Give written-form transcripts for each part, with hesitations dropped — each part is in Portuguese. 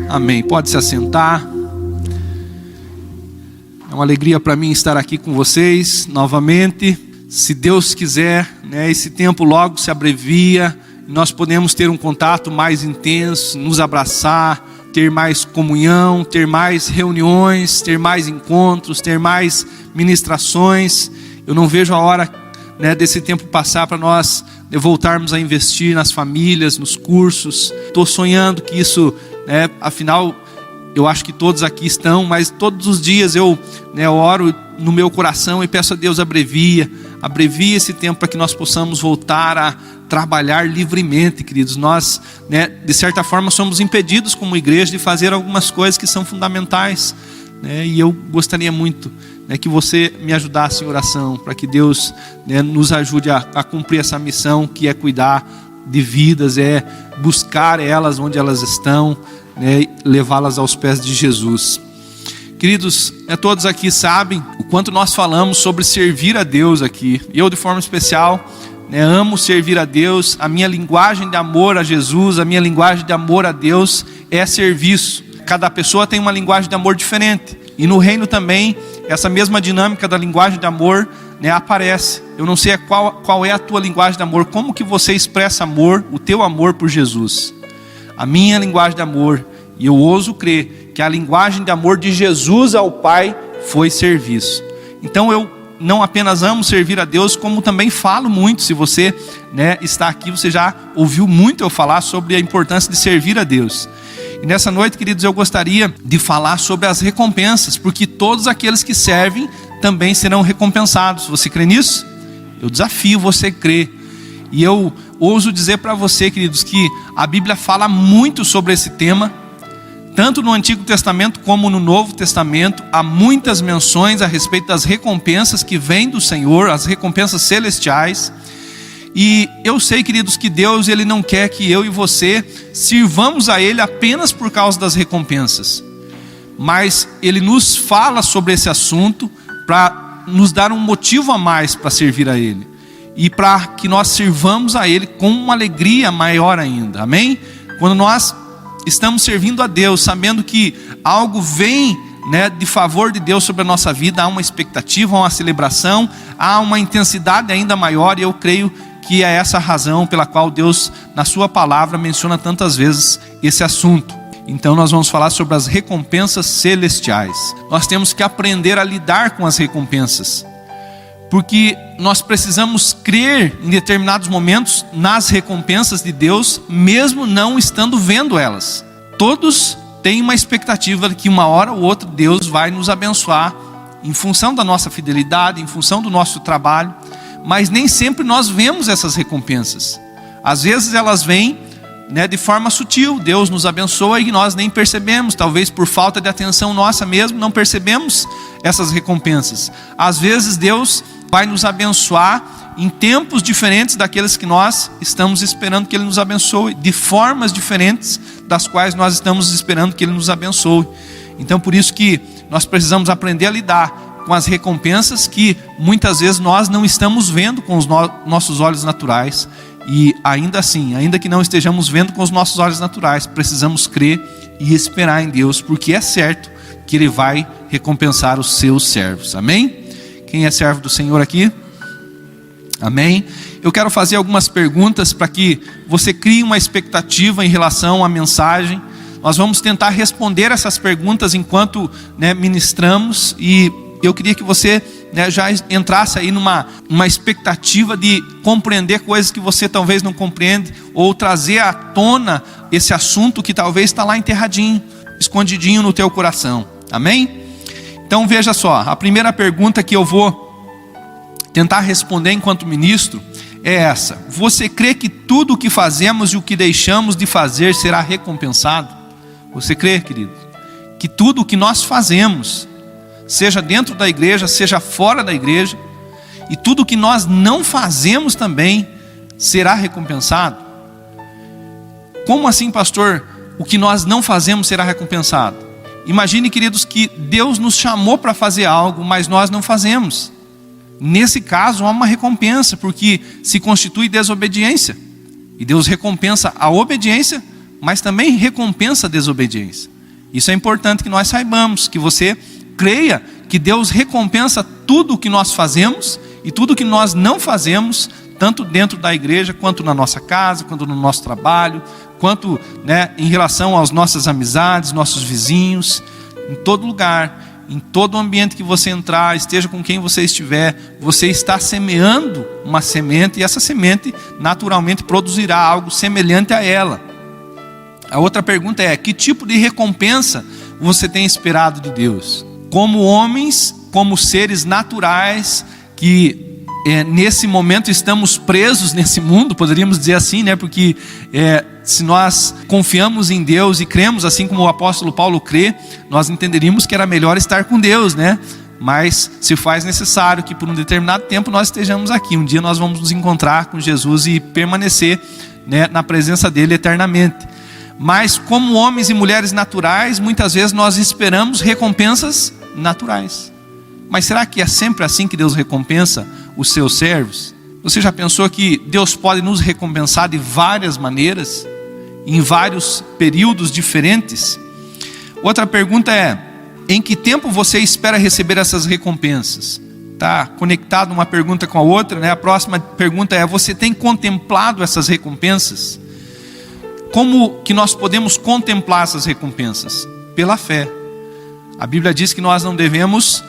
Amém. Pode se assentar. É uma alegria para mim estar aqui com vocês novamente. Se Deus quiser, esse tempo logo se abrevia. Nós podemos ter um contato mais intenso, nos abraçar, ter mais comunhão, ter mais reuniões, ter mais encontros, ter mais ministrações. Eu não vejo a hora desse tempo passar para nós voltarmos a investir nas famílias, nos cursos. Estou sonhando que isso, afinal, eu acho que todos aqui estão, mas todos os dias eu oro no meu coração e peço a Deus abrevia esse tempo para que nós possamos voltar a trabalhar livremente, queridos. Nós, de certa forma, somos impedidos como igreja de fazer algumas coisas que são fundamentais, e eu gostaria muito que você me ajudasse em oração, para que Deus nos ajude a cumprir essa missão, que é cuidar de vidas, é buscar elas onde elas estão, levá-las aos pés de Jesus. Queridos, todos aqui sabem o quanto nós falamos sobre servir a Deus aqui. Eu, de forma especial, amo servir a Deus. A minha linguagem de amor a Jesus, a minha linguagem de amor a Deus é serviço. Cada pessoa tem uma linguagem de amor diferente. E no reino também, essa mesma dinâmica da linguagem de amor aparece. Eu não sei qual é a tua linguagem de amor, como que você expressa amor, o teu amor por Jesus. A minha linguagem de amor, e eu ouso crer que a linguagem de amor de Jesus ao Pai foi serviço. Então eu não apenas amo servir a Deus, como também falo muito. Se você está aqui, você já ouviu muito eu falar sobre a importância de servir a Deus. E nessa noite, queridos, eu gostaria de falar sobre as recompensas, porque todos aqueles que servem também serão recompensados. Você crê nisso? Eu desafio você a crer. E eu ouso dizer para você, queridos, que a Bíblia fala muito sobre esse tema. Tanto no Antigo Testamento como no Novo Testamento, há muitas menções a respeito das recompensas que vêm do Senhor, as recompensas celestiais. E eu sei, queridos, que Deus ele não quer que eu e você sirvamos a Ele apenas por causa das recompensas. Mas Ele nos fala sobre esse assunto para nos dar um motivo a mais para servir a Ele. E para que nós sirvamos a Ele com uma alegria maior ainda. Amém? Quando nós estamos servindo a Deus, sabendo que algo vem de favor de Deus sobre a nossa vida, há uma expectativa, há uma celebração, há uma intensidade ainda maior. E eu creio que é essa a razão pela qual Deus, na sua palavra, menciona tantas vezes esse assunto. Então nós vamos falar sobre as recompensas celestiais. Nós temos que aprender a lidar com as recompensas, porque nós precisamos crer em determinados momentos nas recompensas de Deus, mesmo não estando vendo elas. Todos têm uma expectativa de que uma hora ou outra Deus vai nos abençoar, em função da nossa fidelidade, em função do nosso trabalho, mas nem sempre nós vemos essas recompensas. Às vezes elas vêm de forma sutil. Deus nos abençoa e nós nem percebemos, talvez por falta de atenção nossa mesmo, não percebemos essas recompensas. Às vezes Deus vai nos abençoar em tempos diferentes daqueles que nós estamos esperando que Ele nos abençoe, de formas diferentes das quais nós estamos esperando que Ele nos abençoe. Então por isso que nós precisamos aprender a lidar com as recompensas que muitas vezes nós não estamos vendo com os nossos olhos naturais. E ainda assim, ainda que não estejamos vendo com os nossos olhos naturais, precisamos crer e esperar em Deus, porque é certo que Ele vai recompensar os seus servos. Amém? Quem é servo do Senhor aqui? Amém? Eu quero fazer algumas perguntas para que você crie uma expectativa em relação à mensagem. Nós vamos tentar responder essas perguntas enquanto ministramos, e eu queria que você já entrasse aí numa expectativa de compreender coisas que você talvez não compreende, ou trazer à tona esse assunto que talvez está lá enterradinho, escondidinho no teu coração. Amém? Então veja só, a primeira pergunta que eu vou tentar responder enquanto ministro é essa: você crê que tudo o que fazemos e o que deixamos de fazer será recompensado? Você crê, querido, que tudo o que nós fazemos, seja dentro da igreja, seja fora da igreja, e tudo o que nós não fazemos também será recompensado? Como assim, pastor, o que nós não fazemos será recompensado? Imagine, queridos, que Deus nos chamou para fazer algo, mas nós não fazemos. Nesse caso há uma recompensa, porque se constitui desobediência. E Deus recompensa a obediência, mas também recompensa a desobediência. Isso é importante que nós saibamos, que você creia que Deus recompensa tudo o que nós fazemos e tudo o que nós não fazemos, tanto dentro da igreja, quanto na nossa casa, quanto no nosso trabalho, quanto, em relação às nossas amizades, nossos vizinhos, em todo lugar, em todo ambiente que você entrar, esteja com quem você estiver, você está semeando uma semente, e essa semente naturalmente produzirá algo semelhante a ela. A outra pergunta é: que tipo de recompensa você tem esperado de Deus? Como homens, como seres naturais, que nesse momento estamos presos nesse mundo, poderíamos dizer assim, porque se nós confiamos em Deus e cremos assim como o apóstolo Paulo crê, nós entenderíamos que era melhor estar com Deus, mas se faz necessário que por um determinado tempo nós estejamos aqui. Um dia nós vamos nos encontrar com Jesus e permanecer na presença dele eternamente. Mas como homens e mulheres naturais, muitas vezes nós esperamos recompensas naturais. Mas será que é sempre assim que Deus recompensa os seus servos? Você já pensou que Deus pode nos recompensar de várias maneiras, em vários períodos diferentes? Outra pergunta é: em que tempo você espera receber essas recompensas? Está conectado uma pergunta com a outra, A próxima pergunta é: você tem contemplado essas recompensas? Como que nós podemos contemplar essas recompensas? Pela fé. A Bíblia diz que nós não devemos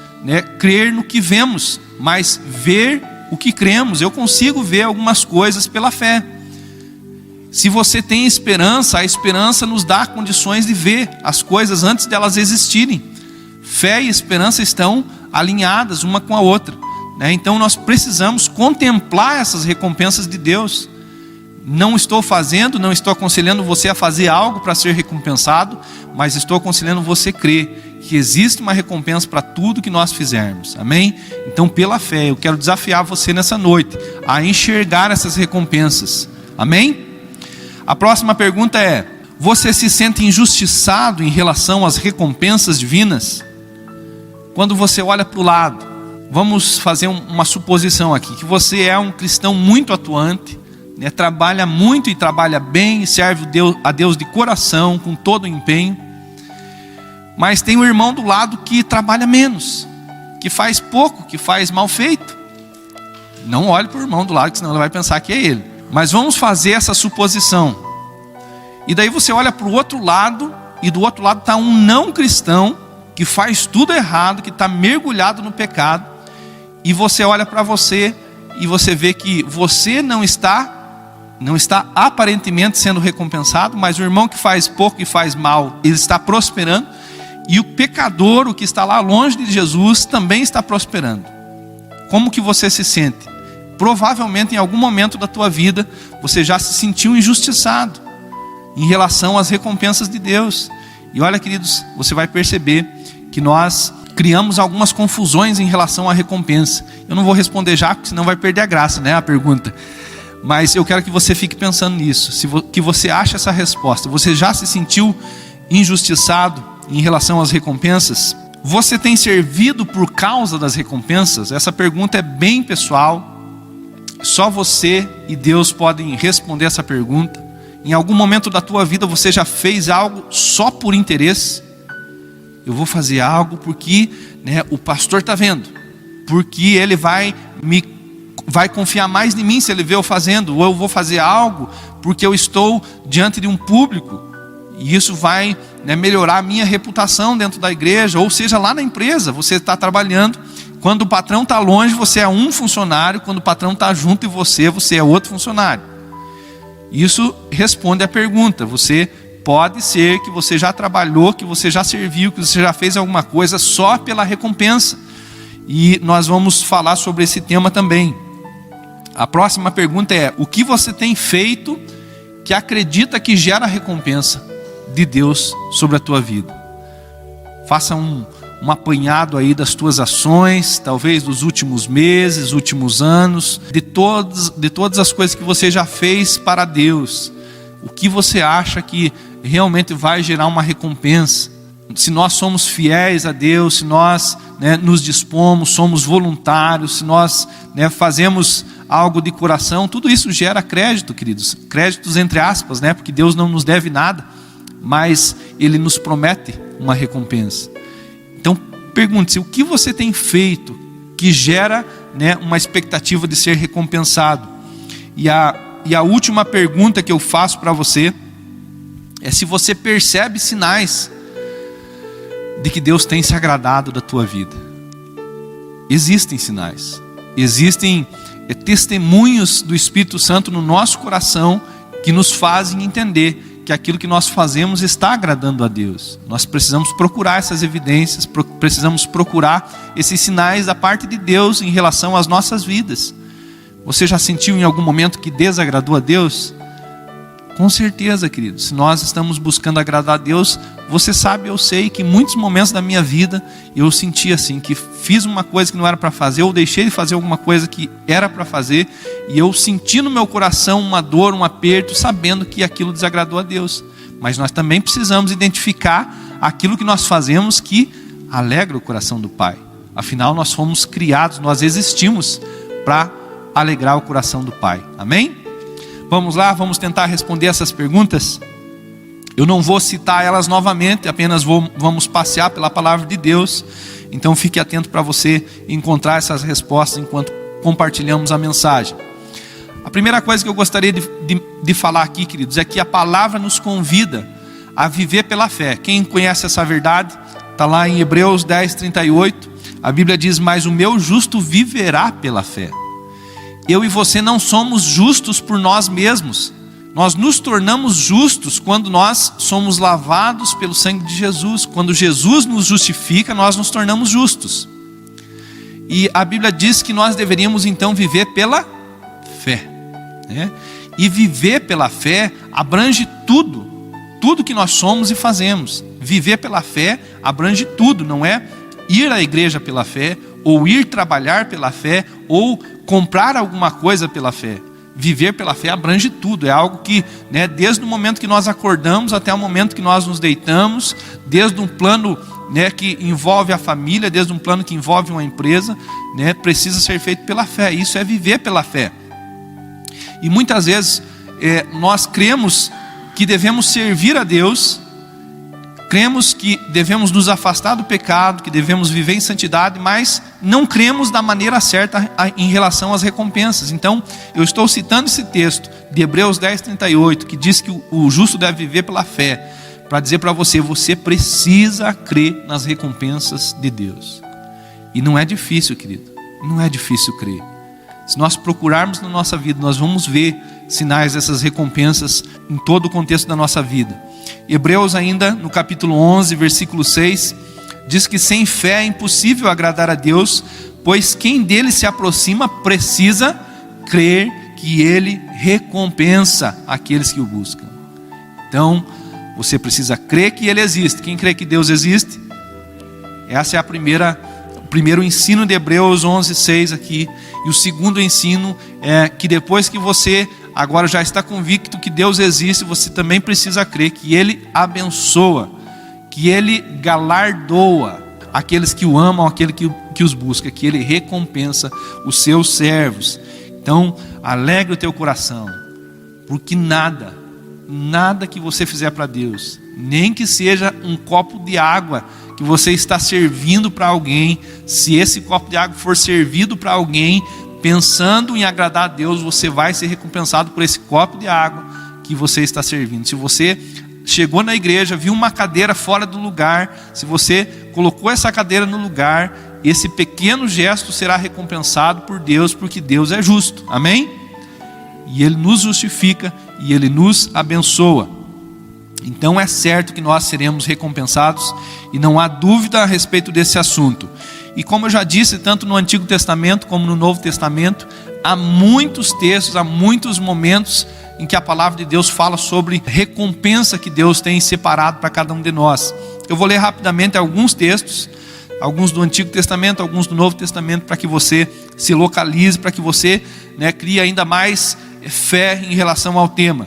crer no que vemos, mas ver o que cremos. Eu consigo ver algumas coisas pela fé. Se você tem esperança, a esperança nos dá condições de ver as coisas antes delas existirem. Fé e esperança estão alinhadas uma com a outra, Então nós precisamos contemplar essas recompensas de Deus. Não estou aconselhando você a fazer algo para ser recompensado, mas estou aconselhando você a crer que existe uma recompensa para tudo que nós fizermos, amém? Então pela fé, eu quero desafiar você nessa noite a enxergar essas recompensas, amém? A próxima pergunta é: você se sente injustiçado em relação às recompensas divinas? Quando você olha para o lado, vamos fazer uma suposição aqui, que você é um cristão muito atuante, trabalha muito e trabalha bem, serve a Deus de coração, com todo o empenho, mas tem um irmão do lado que trabalha menos, que faz pouco, que faz mal feito. Não olhe para o irmão do lado, senão ele vai pensar que é ele. Mas vamos fazer essa suposição. E daí você olha para o outro lado, e do outro lado está um não cristão, que faz tudo errado, que está mergulhado no pecado, e você olha para você, e você vê que você não está aparentemente sendo recompensado, mas o irmão que faz pouco e faz mal, ele está prosperando, e o pecador, o que está lá longe de Jesus, também está prosperando. Como que você se sente? Provavelmente em algum momento da tua vida, você já se sentiu injustiçado em relação às recompensas de Deus. E olha, queridos, você vai perceber que nós criamos algumas confusões em relação à recompensa. Eu não vou responder já, porque senão vai perder a graça, a pergunta. Mas eu quero que você fique pensando nisso, que você acha essa resposta. Você já se sentiu injustiçado em relação às recompensas? Você tem servido por causa das recompensas? Essa pergunta é bem pessoal. Só você e Deus podem responder essa pergunta. Em algum momento da tua vida você já fez algo só por interesse? Eu vou fazer algo porque o pastor está vendo, porque ele vai confiar mais em mim se ele vê eu fazendo, ou eu vou fazer algo porque eu estou diante de um público, e isso vai melhorar a minha reputação dentro da igreja, ou seja, lá na empresa, você está trabalhando, quando o patrão está longe, você é um funcionário, quando o patrão está junto de você é outro funcionário. Isso responde à pergunta. Você pode ser que você já trabalhou, que você já serviu, que você já fez alguma coisa só pela recompensa, e nós vamos falar sobre esse tema também. A próxima pergunta é: o que você tem feito que acredita que gera recompensa de Deus sobre a tua vida? Faça um apanhado aí das tuas ações, talvez dos últimos meses, últimos anos, de todas as coisas que você já fez para Deus. O que você acha que realmente vai gerar uma recompensa? Se nós somos fiéis a Deus, se nós nos dispomos, somos voluntários, se nós fazemos algo de coração, tudo isso gera crédito, queridos. Créditos entre aspas, porque Deus não nos deve nada, mas Ele nos promete uma recompensa. Então pergunte-se, o que você tem feito que gera, né, uma expectativa de ser recompensado? E a última pergunta que eu faço para você é se você percebe sinais de que Deus tem se agradado da tua vida. Existem sinais, existem testemunhos do Espírito Santo no nosso coração que nos fazem entender que aquilo que nós fazemos está agradando a Deus. Nós precisamos procurar essas evidências, precisamos procurar esses sinais da parte de Deus em relação às nossas vidas. Você já sentiu em algum momento que desagradou a Deus? Com certeza, querido, se nós estamos buscando agradar a Deus, você sabe, eu sei que em muitos momentos da minha vida eu senti assim, que fiz uma coisa que não era para fazer, ou deixei de fazer alguma coisa que era para fazer, e eu senti no meu coração uma dor, um aperto, sabendo que aquilo desagradou a Deus. Mas nós também precisamos identificar aquilo que nós fazemos que alegra o coração do Pai. Afinal, nós fomos criados, nós existimos para alegrar o coração do Pai. Amém? Vamos lá, vamos tentar responder essas perguntas. Eu não vou citar elas novamente, apenas vamos passear pela palavra de Deus. Então fique atento para você encontrar essas respostas enquanto compartilhamos a mensagem. A primeira coisa que eu gostaria de falar aqui, queridos, é que a palavra nos convida a viver pela fé. Quem conhece essa verdade, está lá em Hebreus 10:38. A Bíblia diz, mas o meu justo viverá pela fé. Eu e você não somos justos por nós mesmos. Nós nos tornamos justos quando nós somos lavados pelo sangue de Jesus. Quando Jesus nos justifica, nós nos tornamos justos. E a Bíblia diz que nós deveríamos então viver pela fé, né? E viver pela fé abrange tudo que nós somos e fazemos. Viver pela fé abrange tudo, não é ir à igreja pela fé, ou ir trabalhar pela fé, ou comprar alguma coisa pela fé. Viver pela fé abrange tudo, é algo que, né, desde o momento que nós acordamos até o momento que nós nos deitamos, desde um plano, né, que envolve a família, desde um plano que envolve uma empresa, né, precisa ser feito pela fé. Isso é viver pela fé. E muitas vezes nós cremos que devemos servir a Deus, cremos que devemos nos afastar do pecado, que devemos viver em santidade, mas não cremos da maneira certa em relação às recompensas. Então, eu estou citando esse texto de Hebreus 10:38, que diz que o justo deve viver pela fé, para dizer para você, você precisa crer nas recompensas de Deus. E não é difícil, querido, não é difícil crer. Se nós procurarmos na nossa vida, nós vamos ver sinais dessas recompensas em todo o contexto da nossa vida. Hebreus ainda, no capítulo 11, versículo 6, diz que sem fé é impossível agradar a Deus, pois quem dele se aproxima precisa crer que ele recompensa aqueles que o buscam. Então, você precisa crer que ele existe. Quem crê que Deus existe? Essa é o primeiro ensino de Hebreus 11, 6 aqui. E o segundo ensino é que depois que você agora já está convicto que Deus existe, você também precisa crer que Ele abençoa, que Ele galardoa aqueles que o amam, aquele que os busca, que Ele recompensa os seus servos. Então, alegre o teu coração, porque nada que você fizer para Deus, nem que seja um copo de água que você está servindo para alguém, se esse copo de água for servido para alguém, pensando em agradar a Deus, você vai ser recompensado por esse copo de água que você está servindo. Se você chegou na igreja, viu uma cadeira fora do lugar, se você colocou essa cadeira no lugar, esse pequeno gesto será recompensado por Deus, porque Deus é justo, amém? E Ele nos justifica e Ele nos abençoa. Então é certo que nós seremos recompensados e não há dúvida a respeito desse assunto. E como eu já disse, tanto no Antigo Testamento como no Novo Testamento, há muitos textos, há muitos momentos em que a palavra de Deus fala sobre recompensa que Deus tem separado para cada um de nós. Eu vou ler rapidamente alguns textos, alguns do Antigo Testamento, alguns do Novo Testamento, para que você se localize, para que você, né, crie ainda mais fé em relação ao tema.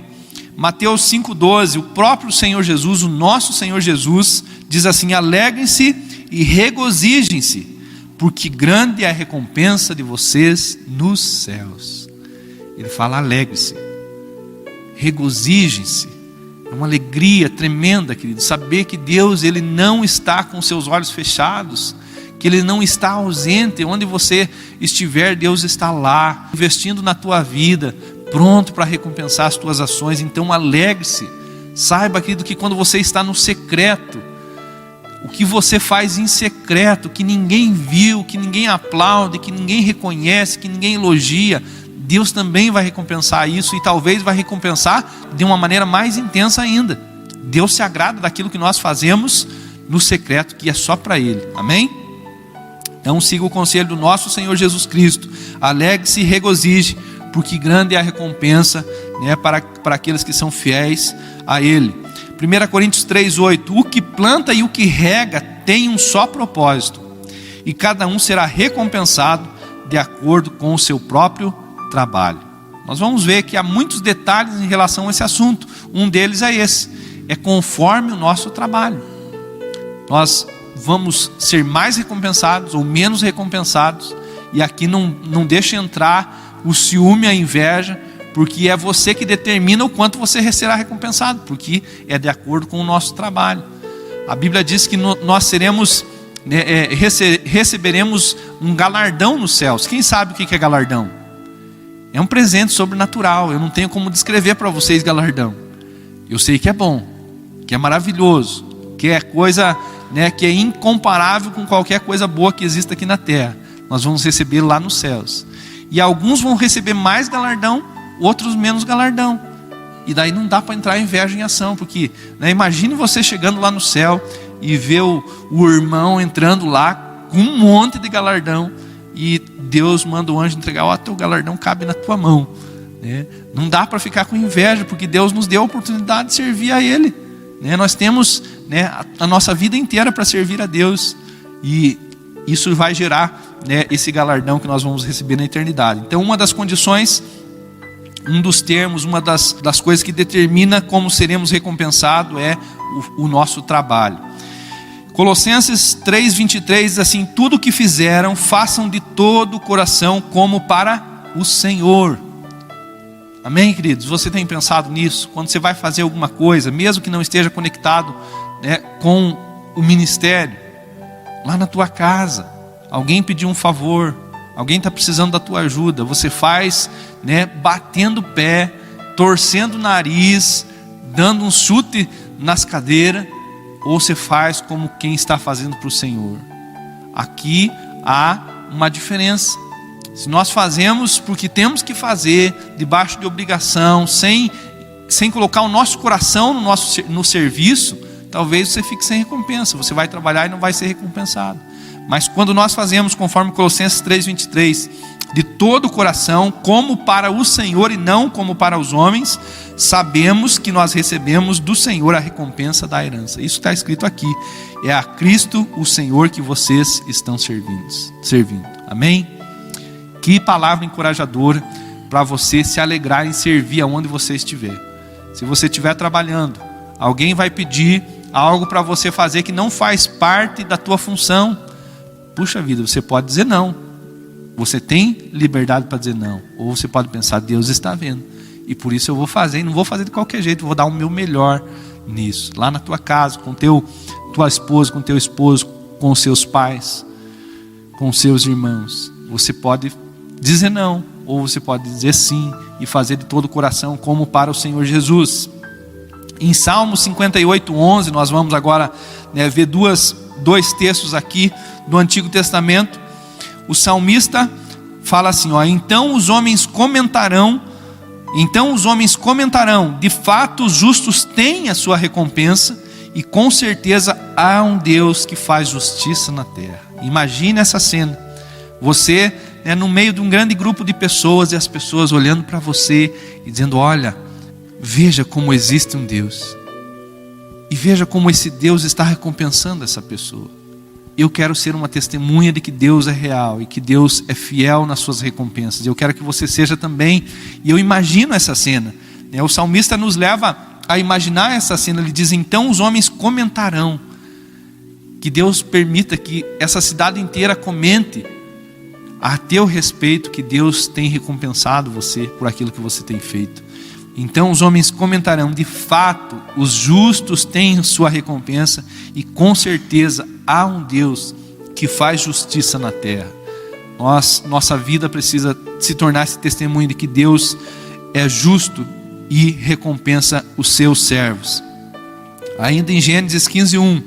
Mateus 5,12, o próprio Senhor Jesus, o nosso Senhor Jesus, diz assim: alegrem-se e regozijem-se, porque grande é a recompensa de vocês nos céus. Ele fala: alegre-se, regozijem-se, É uma alegria tremenda, querido, saber que Deus, Ele não está com seus olhos fechados, que Ele não está ausente. Onde você estiver, Deus está lá, investindo na tua vida, pronto para recompensar as tuas ações. Então alegre-se, saiba, querido, que quando você está no secreto, o que você faz em secreto, que ninguém viu, que ninguém aplaude, que ninguém reconhece, que ninguém elogia, Deus também vai recompensar isso, e talvez vai recompensar de uma maneira mais intensa ainda. Deus se agrada daquilo que nós fazemos no secreto, que é só para Ele, amém? Então siga o conselho do nosso Senhor Jesus Cristo, alegre-se e regozije, porque grande é a recompensa, né, para aqueles que são fiéis a Ele. 1 Coríntios 3,8: o que planta e o que rega tem um só propósito, e cada um será recompensado de acordo com o seu próprio trabalho. Nós vamos ver que há muitos detalhes em relação a esse assunto. Um deles é esse: é conforme o nosso trabalho. Nós vamos ser mais recompensados ou menos recompensados, e aqui não deixa entrar o ciúme, a inveja, porque é você que determina o quanto você será recompensado, porque é de acordo com o nosso trabalho. A Bíblia diz que nós seremos, receberemos um galardão nos céus. Quem sabe o que é galardão? É um presente sobrenatural. Eu não tenho como descrever para vocês galardão. Eu sei que é bom, que é maravilhoso, que é coisa, que é incomparável com qualquer coisa boa que exista aqui na terra. Nós vamos receber lá nos céus. E alguns vão receber mais galardão, outros menos galardão. E daí não dá para entrar inveja em ação, porque imagine você chegando lá no céu e ver o irmão entrando lá com um monte de galardão, e Deus manda o anjo entregar: teu galardão cabe na tua mão, né? Não dá para ficar com inveja, porque Deus nos deu a oportunidade de servir a Ele, né? Nós temos, a nossa vida inteira para servir a Deus, e isso vai gerar, esse galardão que nós vamos receber na eternidade. Então, uma das condições, um dos termos, uma das coisas que determina como seremos recompensados é o nosso trabalho. Colossenses 3,23 diz assim: tudo o que fizeram, façam de todo o coração como para o Senhor. Amém, queridos? Você tem pensado nisso? Quando você vai fazer alguma coisa, mesmo que não esteja conectado, com o ministério, lá na tua casa, alguém pediu um favor, alguém está precisando da tua ajuda, você faz, batendo o pé, torcendo o nariz, dando um chute nas cadeiras, ou você faz como quem está fazendo para o Senhor? Aqui há uma diferença. Se nós fazemos porque temos que fazer, debaixo de obrigação, sem colocar o nosso coração no serviço, talvez você fique sem recompensa. Você vai trabalhar e não vai ser recompensado. Mas quando nós fazemos conforme Colossenses 3,23, de todo o coração, como para o Senhor e não como para os homens, sabemos que nós recebemos do Senhor a recompensa da herança. Isso está escrito aqui. É a Cristo o Senhor que vocês estão servindo. Amém? Que palavra encorajadora para você se alegrar em servir aonde você estiver. Se você estiver trabalhando, alguém vai pedir algo para você fazer que não faz parte da tua função. Puxa vida, você pode dizer não. Você tem liberdade para dizer não. Ou você pode pensar: Deus está vendo, e por isso eu vou fazer, e não vou fazer de qualquer jeito, vou dar o meu melhor nisso. Lá na tua casa, com tua esposa, com teu esposo, com os seus pais, com os seus irmãos, você pode dizer não, ou você pode dizer sim, e fazer de todo o coração como para o Senhor Jesus. Em Salmo 58:11, nós vamos agora ver dois textos aqui do Antigo Testamento. O salmista fala assim: então os homens comentarão, de fato os justos têm a sua recompensa, e com certeza há um Deus que faz justiça na terra. Imagine essa cena, você no meio de um grande grupo de pessoas, e as pessoas olhando para você e dizendo: olha, veja como existe um Deus, e veja como esse Deus está recompensando essa pessoa. Eu quero ser uma testemunha de que Deus é real e que Deus é fiel nas suas recompensas. Eu quero que você seja também. E eu imagino essa cena. O salmista nos leva a imaginar essa cena. Ele diz: então os homens comentarão. Que Deus permita que essa cidade inteira comente a teu respeito, que Deus tem recompensado você por aquilo que você tem feito. Então os homens comentarão: de fato, os justos têm sua recompensa, e com certeza há um Deus que faz justiça na terra. Nossa vida precisa se tornar esse testemunho de que Deus é justo e recompensa os seus servos. Ainda em Gênesis 15:1,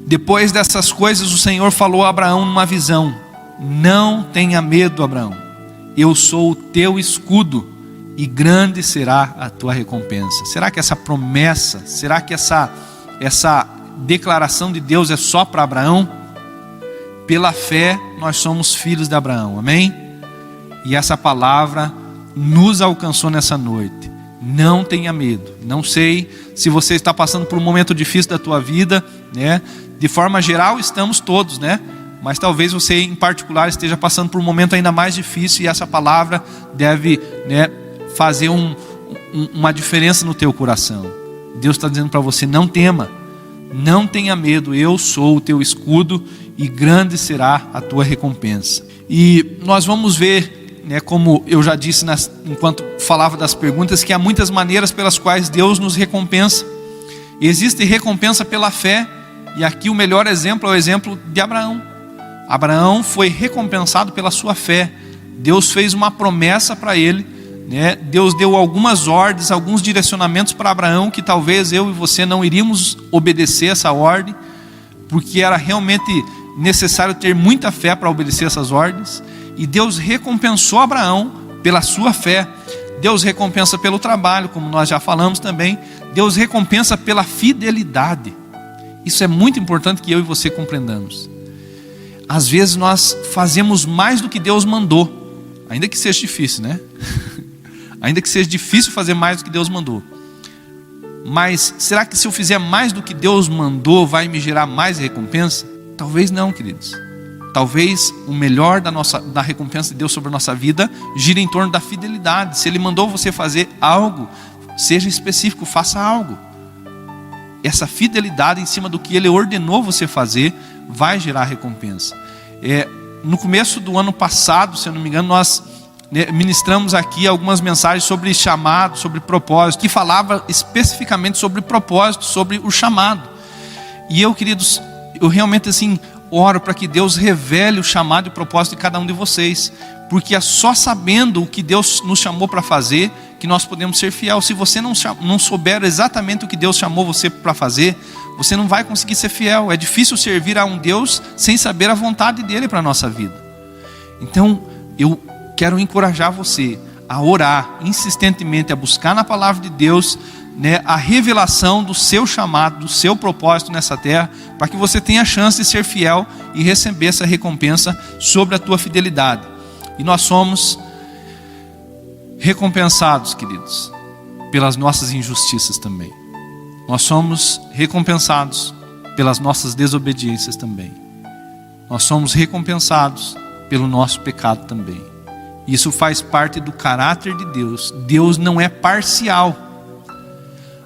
depois dessas coisas o Senhor falou a Abraão numa visão: não tenha medo, Abraão, eu sou o teu escudo, e grande será a tua recompensa. Será que essa promessa, será que essa declaração de Deus é só para Abraão? Pela fé nós somos filhos de Abraão, amém? E essa palavra nos alcançou nessa noite. Não tenha medo. Não sei se você está passando por um momento difícil da tua vida, né? De forma geral estamos todos, né? Mas talvez você em particular esteja passando por um momento ainda mais difícil, e essa palavra deve, né, fazer uma diferença no teu coração. Deus está dizendo para você: não tema, não tenha medo, eu sou o teu escudo, e grande será a tua recompensa. E nós vamos ver, né, como eu já disse enquanto falava das perguntas, que há muitas maneiras pelas quais Deus nos recompensa. Existe recompensa pela fé, e aqui o melhor exemplo é o exemplo de Abraão. Abraão foi recompensado pela sua fé. Deus fez uma promessa para ele, né? Deus deu algumas ordens, alguns direcionamentos para Abraão, que talvez eu e você não iríamos obedecer essa ordem, porque era realmente necessário ter muita fé para obedecer essas ordens. E Deus recompensou Abraão pela sua fé. Deus recompensa pelo trabalho, como nós já falamos também. Deus recompensa pela fidelidade. Isso é muito importante que eu e você compreendamos. Às vezes nós fazemos mais do que Deus mandou, ainda que seja difícil, né? Ainda que seja difícil fazer mais do que Deus mandou. Mas será que se eu fizer mais do que Deus mandou, vai me gerar mais recompensa? Talvez não, queridos. Talvez o melhor da recompensa de Deus sobre a nossa vida gira em torno da fidelidade. Se Ele mandou você fazer algo, seja específico, faça algo. Essa fidelidade em cima do que Ele ordenou você fazer vai gerar recompensa. No começo do ano passado, se eu não me engano, nós ministramos aqui algumas mensagens sobre chamado, sobre propósito, que falava especificamente sobre propósito, sobre o chamado. E eu, queridos, eu realmente assim oro para que Deus revele o chamado e o propósito de cada um de vocês, porque é só sabendo o que Deus nos chamou para fazer que nós podemos ser fiel. Se você não souber exatamente o que Deus chamou você para fazer, você não vai conseguir ser fiel. É difícil servir a um Deus sem saber a vontade dele para a nossa vida. Então eu quero encorajar você a orar insistentemente, a buscar na palavra de Deus, né, a revelação do seu chamado, do seu propósito nessa terra, para que você tenha a chance de ser fiel e receber essa recompensa sobre a tua fidelidade. E nós somos recompensados, queridos, pelas nossas injustiças também. Nós somos recompensados pelas nossas desobediências também. Nós somos recompensados pelo nosso pecado também. Isso faz parte do caráter de Deus. Deus não é parcial.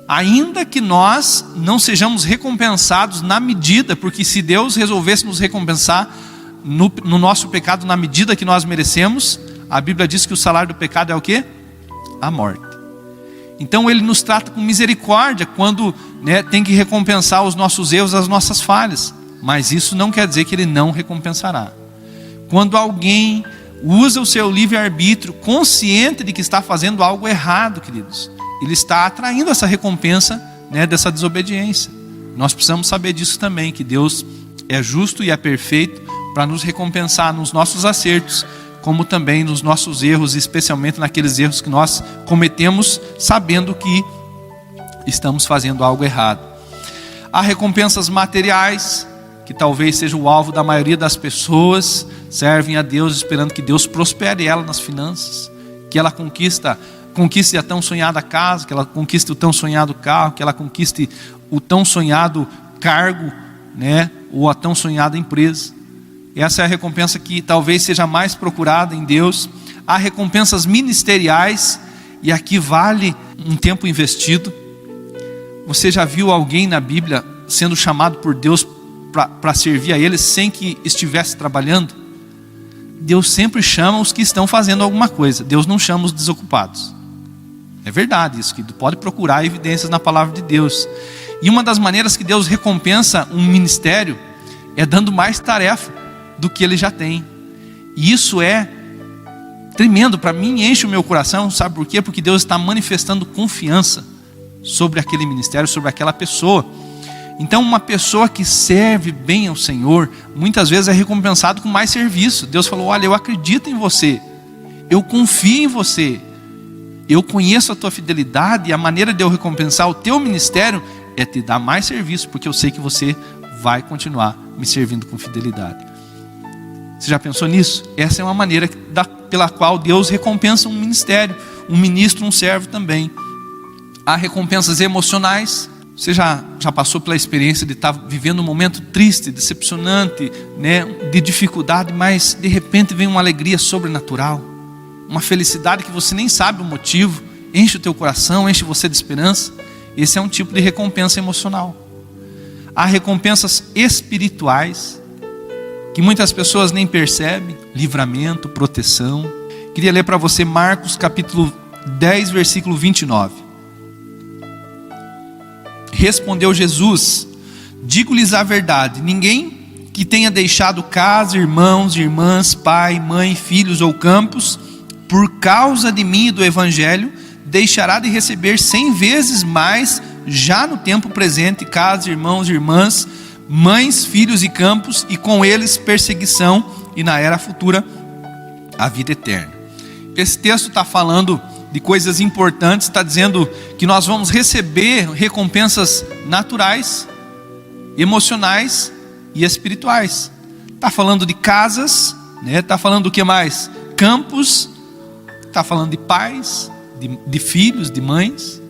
Ainda que nós não sejamos recompensados na medida, porque se Deus resolvesse nos recompensar no nosso pecado na medida que nós merecemos, a Bíblia diz que o salário do pecado é o quê? A morte. Então Ele nos trata com misericórdia quando, né, tem que recompensar os nossos erros, as nossas falhas. Mas isso não quer dizer que Ele não recompensará. Quando alguém usa o seu livre-arbítrio consciente de que está fazendo algo errado, queridos, ele está atraindo essa recompensa, né, dessa desobediência. Nós precisamos saber disso também, que Deus é justo e é perfeito para nos recompensar nos nossos acertos, como também nos nossos erros, especialmente naqueles erros que nós cometemos sabendo que estamos fazendo algo errado. Há recompensas materiais, que talvez seja o alvo da maioria das pessoas, servem a Deus esperando que Deus prospere ela nas finanças, que ela conquiste a tão sonhada casa, que ela conquiste o tão sonhado carro, que ela conquiste o tão sonhado cargo, né, ou a tão sonhada empresa. Essa é a recompensa que talvez seja mais procurada em Deus. Há recompensas ministeriais, e aqui vale um tempo investido. Você já viu alguém na Bíblia sendo chamado por Deus para servir a Ele sem que estivesse trabalhando? Deus sempre chama os que estão fazendo alguma coisa. Deus não chama os desocupados. É verdade isso, querido. Pode procurar evidências na palavra de Deus. E uma das maneiras que Deus recompensa um ministério é dando mais tarefa do que ele já tem. E isso é tremendo, para mim enche o meu coração. Sabe por quê? Porque Deus está manifestando confiança sobre aquele ministério, sobre aquela pessoa. Então uma pessoa que serve bem ao Senhor, muitas vezes é recompensado com mais serviço. Deus falou: olha, eu acredito em você, eu confio em você, eu conheço a tua fidelidade, e a maneira de eu recompensar o teu ministério é te dar mais serviço, porque eu sei que você vai continuar me servindo com fidelidade. Você já pensou nisso? Essa é uma maneira pela qual Deus recompensa um ministério, um ministro, um servo também. Há recompensas emocionais. Você já passou pela experiência de estar vivendo um momento triste, decepcionante, né, de dificuldade, mas de repente vem uma alegria sobrenatural, uma felicidade que você nem sabe o motivo, enche o teu coração, enche você de esperança. Esse é um tipo de recompensa emocional. Há recompensas espirituais, que muitas pessoas nem percebem: livramento, proteção. Queria ler para você Marcos capítulo 10, versículo 29. Respondeu Jesus: digo-lhes a verdade, ninguém que tenha deixado casa, irmãos, irmãs, pai, mãe, filhos ou campos, por causa de mim e do Evangelho, deixará de receber 100 vezes mais, já no tempo presente, casa, irmãos, irmãs, mães, filhos e campos, e com eles perseguição, e na era futura a vida eterna. Esse texto está falando de coisas importantes, está dizendo que nós vamos receber recompensas naturais, emocionais e espirituais. Está falando de casas, né? Está falando do que mais? Campos, está falando de pais, de filhos, de mães.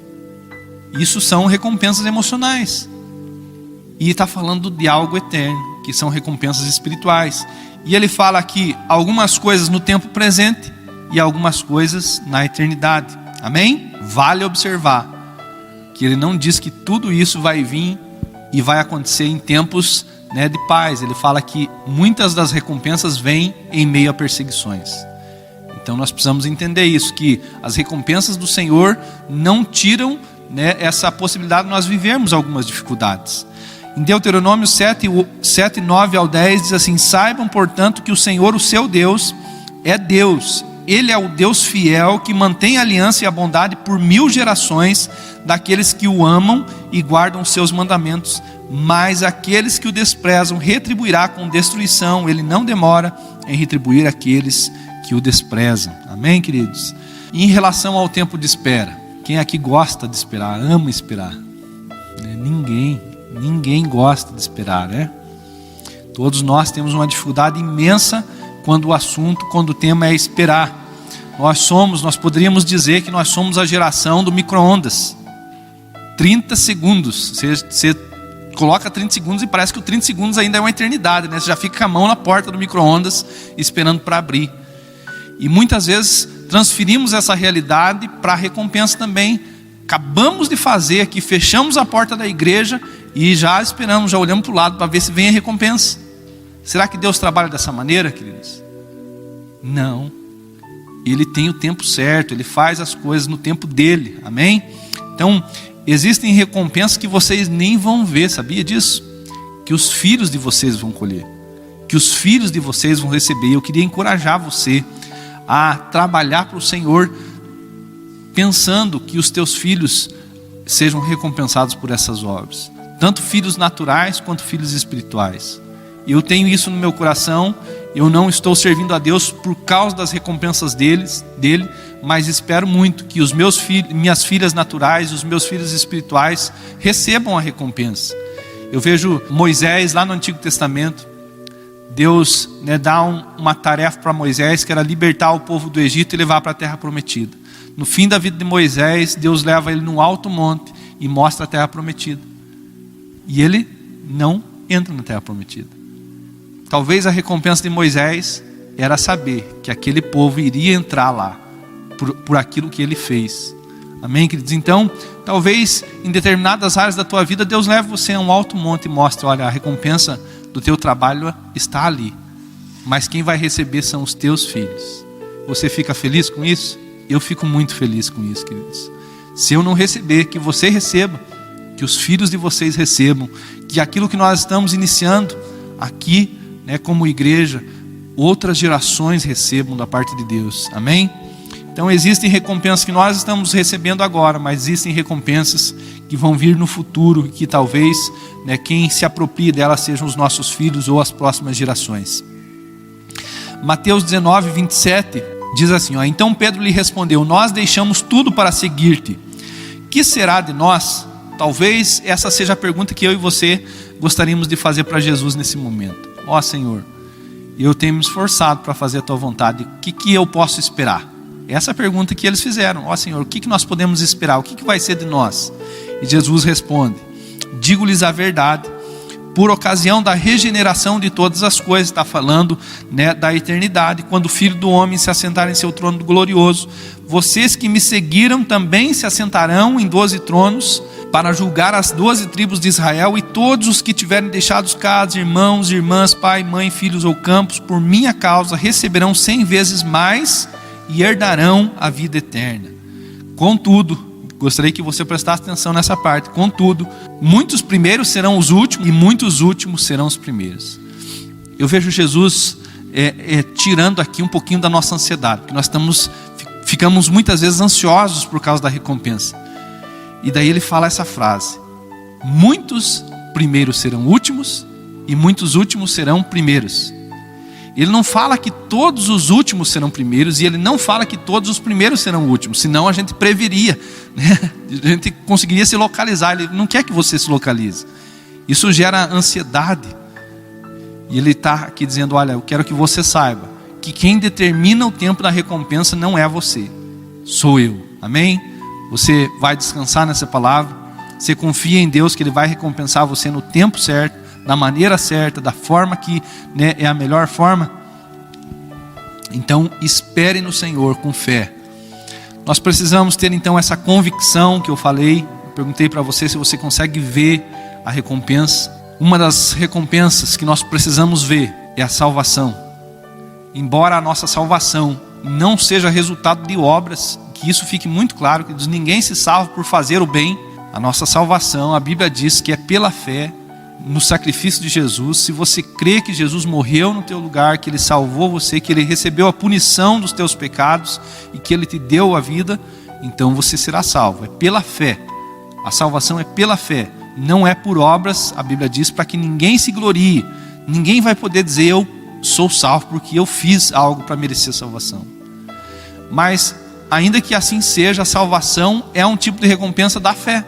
Isso são recompensas emocionais. E está falando de algo eterno, que são recompensas espirituais. E ele fala aqui algumas coisas no tempo presente e algumas coisas na eternidade. Amém? Vale observar que ele não diz que tudo isso vai vir e vai acontecer em tempos, né, de paz. Ele fala que muitas das recompensas vêm em meio a perseguições. Então nós precisamos entender isso, que as recompensas do Senhor não tiram, né, essa possibilidade de nós vivermos algumas dificuldades. Em Deuteronômio 7, 9 ao 10 diz assim: saibam portanto que o Senhor, o seu Deus, é Deus. Ele é o Deus fiel, que mantém a aliança e a bondade por 1000 gerações daqueles que o amam e guardam os seus mandamentos. Mas aqueles que o desprezam retribuirá com destruição. Ele não demora em retribuir aqueles que o desprezam. Amém, queridos? E em relação ao tempo de espera, quem aqui gosta de esperar, ama esperar? Ninguém gosta de esperar, né? Todos nós temos uma dificuldade imensa quando o tema é esperar. Nós poderíamos dizer que nós somos a geração do micro-ondas. 30 segundos, você coloca 30 segundos e parece que o 30 segundos ainda é uma eternidade, né? Você já fica com a mão na porta do micro-ondas esperando para abrir. E muitas vezes transferimos essa realidade para a recompensa também. Acabamos de fazer aqui, fechamos a porta da igreja e já esperamos, já olhamos para o lado para ver se vem a recompensa. Será que Deus trabalha dessa maneira, queridos? Não. Ele tem o tempo certo, Ele faz as coisas no tempo dEle, amém? Então, existem recompensas que vocês nem vão ver, sabia disso? Que os filhos de vocês vão colher, que os filhos de vocês vão receber. Eu queria encorajar você a trabalhar para o Senhor, pensando que os teus filhos sejam recompensados por essas obras, tanto filhos naturais quanto filhos espirituais. Eu tenho isso no meu coração. Eu não estou servindo a Deus por causa das recompensas dele, mas espero muito que os meus filhos, minhas filhas naturais, os meus filhos espirituais recebam a recompensa. Eu vejo Moisés lá no Antigo Testamento. Deus, né, dá uma tarefa para Moisés, que era libertar o povo do Egito e levar para a terra prometida. No fim da vida de Moisés, Deus leva ele num alto monte e mostra a terra prometida. E ele não entra na terra prometida. Talvez a recompensa de Moisés era saber que aquele povo iria entrar lá por aquilo que ele fez. Amém, queridos? Então, talvez em determinadas áreas da tua vida, Deus leve você a um alto monte e mostre: olha, a recompensa do teu trabalho está ali, mas quem vai receber são os teus filhos. Você fica feliz com isso? Eu fico muito feliz com isso, queridos. Se eu não receber, que você receba, que os filhos de vocês recebam, que aquilo que nós estamos iniciando aqui, né, como igreja, outras gerações recebam da parte de Deus. Amém? Então existem recompensas que nós estamos recebendo agora, mas existem recompensas que vão vir no futuro, que talvez, né, quem se aproprie delas sejam os nossos filhos ou as próximas gerações. Mateus 19, 27 diz assim, ó, então Pedro lhe respondeu, nós deixamos tudo para seguir-te. Que será de nós? Talvez essa seja a pergunta que eu e você gostaríamos de fazer para Jesus nesse momento. Ó Senhor, eu tenho me esforçado para fazer a tua vontade, o que eu posso esperar? Essa é a pergunta que eles fizeram. Ó Senhor, o que nós podemos esperar? O que vai ser de nós? E Jesus responde, digo-lhes a verdade, por ocasião da regeneração de todas as coisas, está falando, né, da eternidade, quando o Filho do Homem se assentar em seu trono glorioso, vocês que me seguiram também se assentarão em 12 tronos, para julgar as 12 tribos de Israel, e todos os que tiverem deixado casas, irmãos, irmãs, pai, mãe, filhos ou campos, por minha causa, receberão 100 vezes mais, e herdarão a vida eterna. Contudo, gostaria que você prestasse atenção nessa parte. Contudo, muitos primeiros serão os últimos e muitos últimos serão os primeiros. Eu vejo Jesus tirando aqui um pouquinho da nossa ansiedade, porque nós ficamos muitas vezes ansiosos por causa da recompensa. E daí ele fala essa frase, muitos primeiros serão últimos e muitos últimos serão primeiros. Ele não fala que todos os últimos serão primeiros, e ele não fala que todos os primeiros serão últimos, senão a gente preveria, né? A gente conseguiria se localizar. Ele não quer que você se localize. Isso gera ansiedade. E ele está aqui dizendo, olha, eu quero que você saiba que quem determina o tempo da recompensa não é você, sou eu. Amém? Você vai descansar nessa palavra, você confia em Deus que Ele vai recompensar você no tempo certo, da maneira certa, da forma que, né, é a melhor forma. Então espere no Senhor com fé. Nós precisamos ter então essa convicção que eu falei. Eu perguntei para você se você consegue ver a recompensa. Uma das recompensas que nós precisamos ver é a salvação. Embora a nossa salvação não seja resultado de obras, que isso fique muito claro, que ninguém se salva por fazer o bem. A nossa salvação, a Bíblia diz que é pela fé no sacrifício de Jesus. Se você crê que Jesus morreu no teu lugar, que Ele salvou você, que Ele recebeu a punição dos teus pecados e que Ele te deu a vida, então você será salvo. É pela fé. A salvação é pela fé, não é por obras. A Bíblia diz para que ninguém se glorie. Ninguém vai poder dizer eu sou salvo porque eu fiz algo para merecer salvação. Mas ainda que assim seja, a salvação é um tipo de recompensa da fé.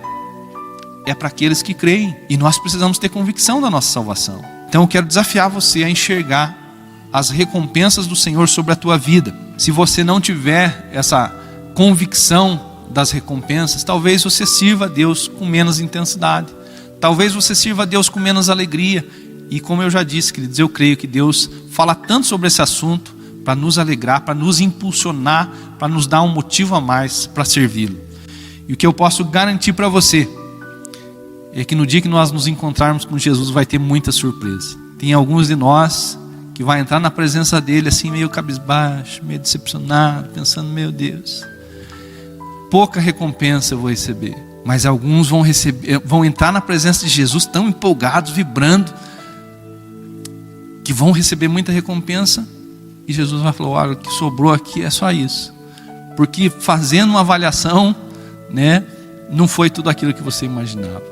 É para aqueles que creem. E nós precisamos ter convicção da nossa salvação. Então eu quero desafiar você a enxergar as recompensas do Senhor sobre a tua vida. Se você não tiver essa convicção das recompensas, talvez você sirva a Deus com menos intensidade. Talvez você sirva a Deus com menos alegria. E como eu já disse, queridos, eu creio que Deus fala tanto sobre esse assunto para nos alegrar, para nos impulsionar, para nos dar um motivo a mais para servi-lo. E o que eu posso garantir para você é que no dia que nós nos encontrarmos com Jesus vai ter muita surpresa. Tem alguns de nós que vai entrar na presença dele assim meio cabisbaixo, meio decepcionado, pensando, meu Deus, pouca recompensa eu vou receber. Mas alguns vão entrar na presença de Jesus tão empolgados, vibrando, que vão receber muita recompensa. E Jesus vai falar, olha, o que sobrou aqui é só isso. Porque fazendo uma avaliação, né, não foi tudo aquilo que você imaginava.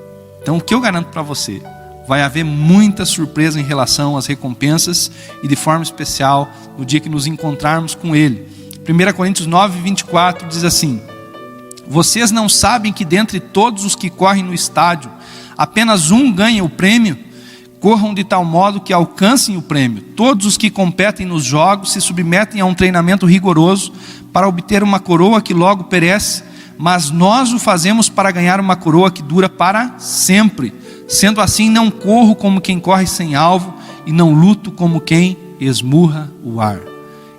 Então o que eu garanto para você, vai haver muita surpresa em relação às recompensas, e de forma especial no dia que nos encontrarmos com Ele. 1 Coríntios 9, 24 diz assim, vocês não sabem que dentre todos os que correm no estádio, apenas um ganha o prêmio? Corram de tal modo que alcancem o prêmio. Todos os que competem nos jogos se submetem a um treinamento rigoroso para obter uma coroa que logo perece, mas nós o fazemos para ganhar uma coroa que dura para sempre. Sendo assim, não corro como quem corre sem alvo e não luto como quem esmurra o ar.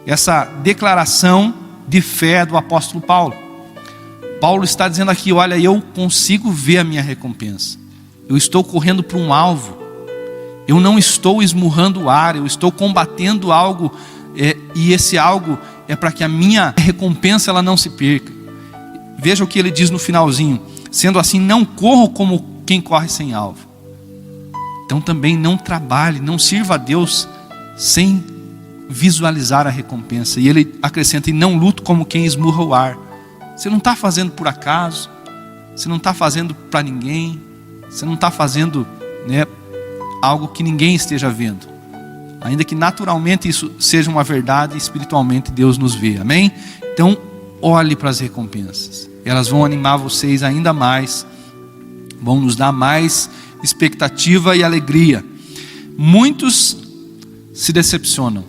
Essa declaração de fé do apóstolo Paulo. Paulo está dizendo aqui, olha, eu consigo ver a minha recompensa. Eu estou correndo para um alvo. Eu não estou esmurrando o ar, eu estou combatendo algo, e esse algo é para que a minha recompensa ela não se perca. veja o que ele diz no finalzinho: sendo assim, não corro como quem corre sem alvo. Então também não trabalhe, não sirva a Deus sem visualizar a recompensa. E ele acrescenta: e não luto como quem esmurra o ar. Você não está fazendo por acaso, você não está fazendo para ninguém, você não está fazendo, algo que ninguém esteja vendo. Ainda que naturalmente isso seja uma verdade, espiritualmente Deus nos vê, amém? Então olhe para as recompensas, elas vão animar vocês ainda mais, vão nos dar mais expectativa e alegria. Muitos se decepcionam,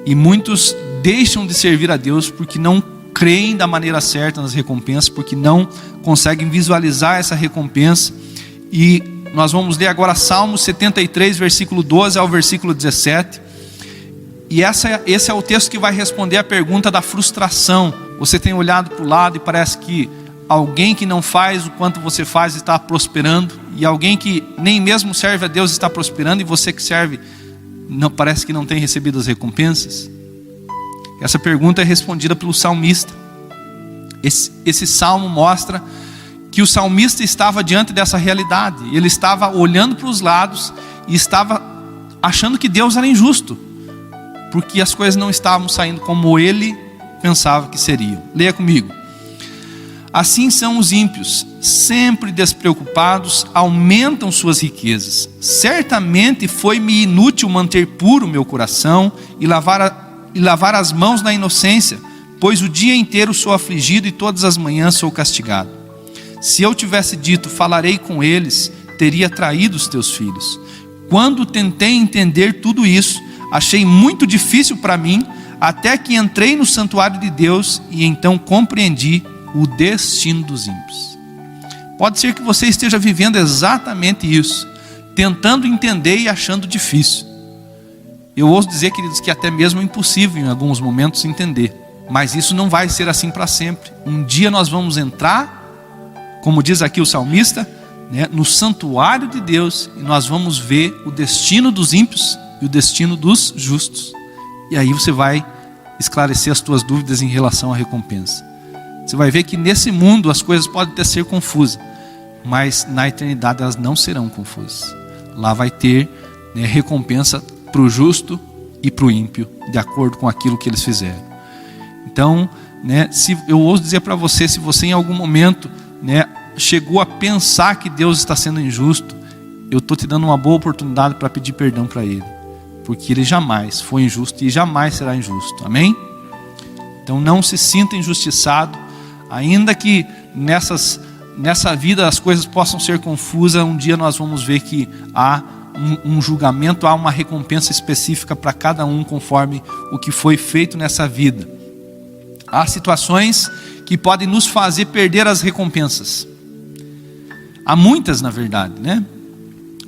e muitos deixam de servir a Deus porque não creem da maneira certa nas recompensas, porque não conseguem visualizar essa recompensa. E nós vamos ler agora Salmo 73, versículo 12 ao versículo 17. E esse é o texto que vai responder a pergunta da frustração. Você tem olhado para o lado e parece que alguém que não faz o quanto você faz está prosperando, e alguém que nem mesmo serve a Deus está prosperando, e você que serve não, parece que não tem recebido as recompensas. Essa pergunta é respondida pelo salmista. Esse salmo mostra que o salmista estava diante dessa realidade. Ele estava olhando para os lados e estava achando que Deus era injusto, porque as coisas não estavam saindo como ele pensava que seriam. Leia comigo. Assim são os ímpios, sempre despreocupados, aumentam suas riquezas. Certamente foi-me inútil manter puro meu coração e lavar as mãos na inocência, pois o dia inteiro sou afligido e todas as manhãs sou castigado. Se eu tivesse dito, falarei com eles, teria traído os teus filhos. Quando tentei entender tudo isso, achei muito difícil para mim, até que entrei no santuário de Deus e então compreendi o destino dos ímpios. Pode ser que você esteja vivendo exatamente isso, tentando entender e achando difícil. Eu ouso dizer, queridos, que até mesmo é impossível em alguns momentos entender. Mas isso não vai ser assim para sempre. Um dia nós vamos entrar, como diz aqui o salmista, no santuário de Deus, e nós vamos ver o destino dos ímpios e o destino dos justos. E aí você vai esclarecer as tuas dúvidas em relação à recompensa. Você vai ver que nesse mundo as coisas podem até ser confusas, mas na eternidade elas não serão confusas. Lá vai ter recompensa para o justo e para o ímpio, de acordo com aquilo que eles fizeram. Então, se eu ouso dizer para você, se você em algum momento chegou a pensar que Deus está sendo injusto, eu estou te dando uma boa oportunidade para pedir perdão para Ele, porque Ele jamais foi injusto e jamais será injusto, amém? Então não se sinta injustiçado, ainda que nessa vida as coisas possam ser confusas. Um dia nós vamos ver que há um julgamento, há uma recompensa específica para cada um, conforme o que foi feito nessa vida. Há situações que podem nos fazer perder as recompensas. Há muitas, na verdade,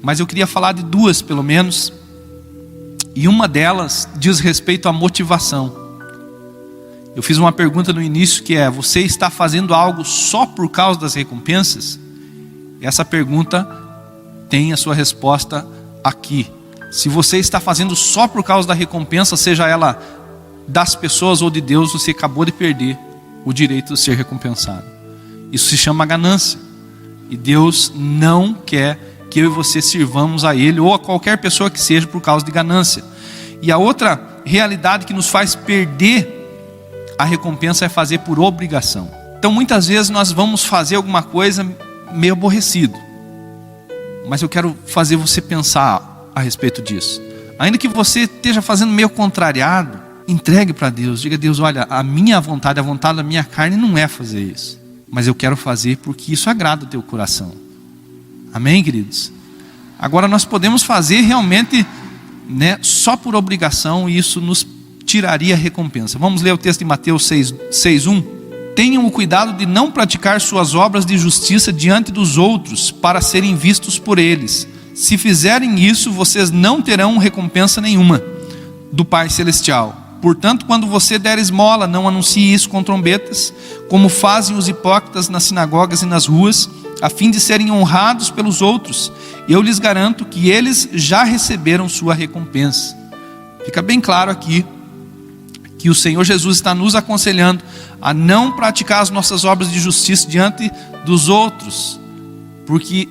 mas eu queria falar de duas, pelo menos. E uma delas diz respeito à motivação. Eu fiz uma pergunta no início que é: você está fazendo algo só por causa das recompensas? Essa pergunta tem a sua resposta aqui. Se você está fazendo só por causa da recompensa, seja ela das pessoas ou de Deus, você acabou de perder o direito de ser recompensado. Isso se chama ganância. E Deus não quer que eu e você sirvamos a Ele ou a qualquer pessoa que seja por causa de ganância. E a outra realidade que nos faz perder a recompensa é fazer por obrigação. Então muitas vezes nós vamos fazer alguma coisa meio aborrecido, mas eu quero fazer você pensar a respeito disso. Ainda que você esteja fazendo meio contrariado, entregue para Deus. Diga a Deus: olha, a minha vontade, a vontade da minha carne não é fazer isso, mas eu quero fazer porque isso agrada o teu coração. Amém, queridos? Agora nós podemos fazer realmente só por obrigação, e isso nos tiraria a recompensa. Vamos ler o texto de Mateus 6:1. Tenham o cuidado de não praticar suas obras de justiça diante dos outros, para serem vistos por eles. Se fizerem isso, vocês não terão recompensa nenhuma do Pai Celestial. Portanto, quando você der esmola, não anuncie isso com trombetas, como fazem os hipócritas nas sinagogas e nas ruas, a fim de serem honrados pelos outros. Eu lhes garanto que eles já receberam sua recompensa. Fica bem claro aqui que o Senhor Jesus está nos aconselhando a não praticar as nossas obras de justiça diante dos outros, porque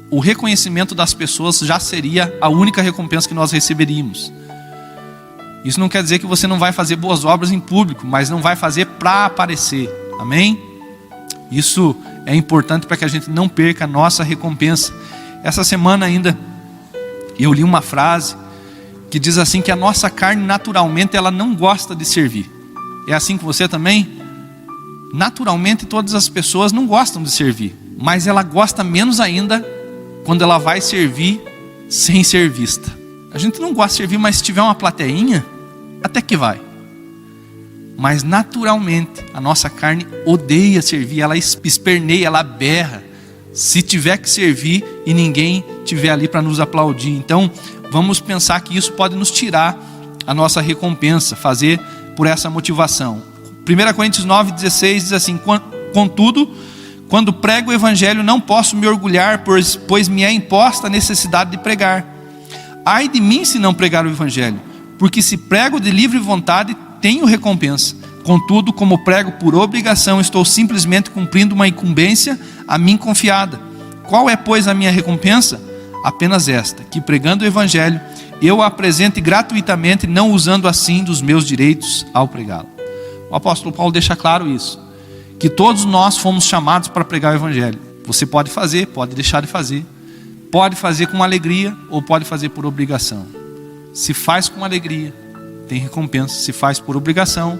o reconhecimento das pessoas já seria a única recompensa que nós receberíamos. Isso não quer dizer que você não vai fazer boas obras em público, mas não vai fazer para aparecer, amém? Isso é importante para que a gente não perca a nossa recompensa. Essa semana ainda eu li uma frase que diz assim, que a nossa carne naturalmente ela não gosta de servir. É assim com você também? Naturalmente todas as pessoas não gostam de servir, mas ela gosta menos ainda quando ela vai servir sem ser vista. A gente não gosta de servir, mas se tiver uma plateinha, até que vai. Mas naturalmente a nossa carne odeia servir, ela esperneia, ela berra se tiver que servir e ninguém tiver ali para nos aplaudir. Então vamos pensar que isso pode nos tirar a nossa recompensa, fazer por essa motivação. 1 Coríntios 9,16 diz assim: contudo, quando prego o evangelho não posso me orgulhar, pois me é imposta a necessidade de pregar. Ai de mim se não pregar o evangelho, porque se prego de livre vontade, tenho recompensa. Contudo, como prego por obrigação, estou simplesmente cumprindo uma incumbência a mim confiada. Qual é, pois, a minha recompensa? Apenas esta, que pregando o evangelho, eu a apresente gratuitamente, não usando assim dos meus direitos ao pregá-lo. O apóstolo Paulo deixa claro isso, que todos nós fomos chamados para pregar o evangelho. Você pode fazer, pode deixar de fazer, pode fazer com alegria ou pode fazer por obrigação. Se faz com alegria, tem recompensa. Se faz por obrigação,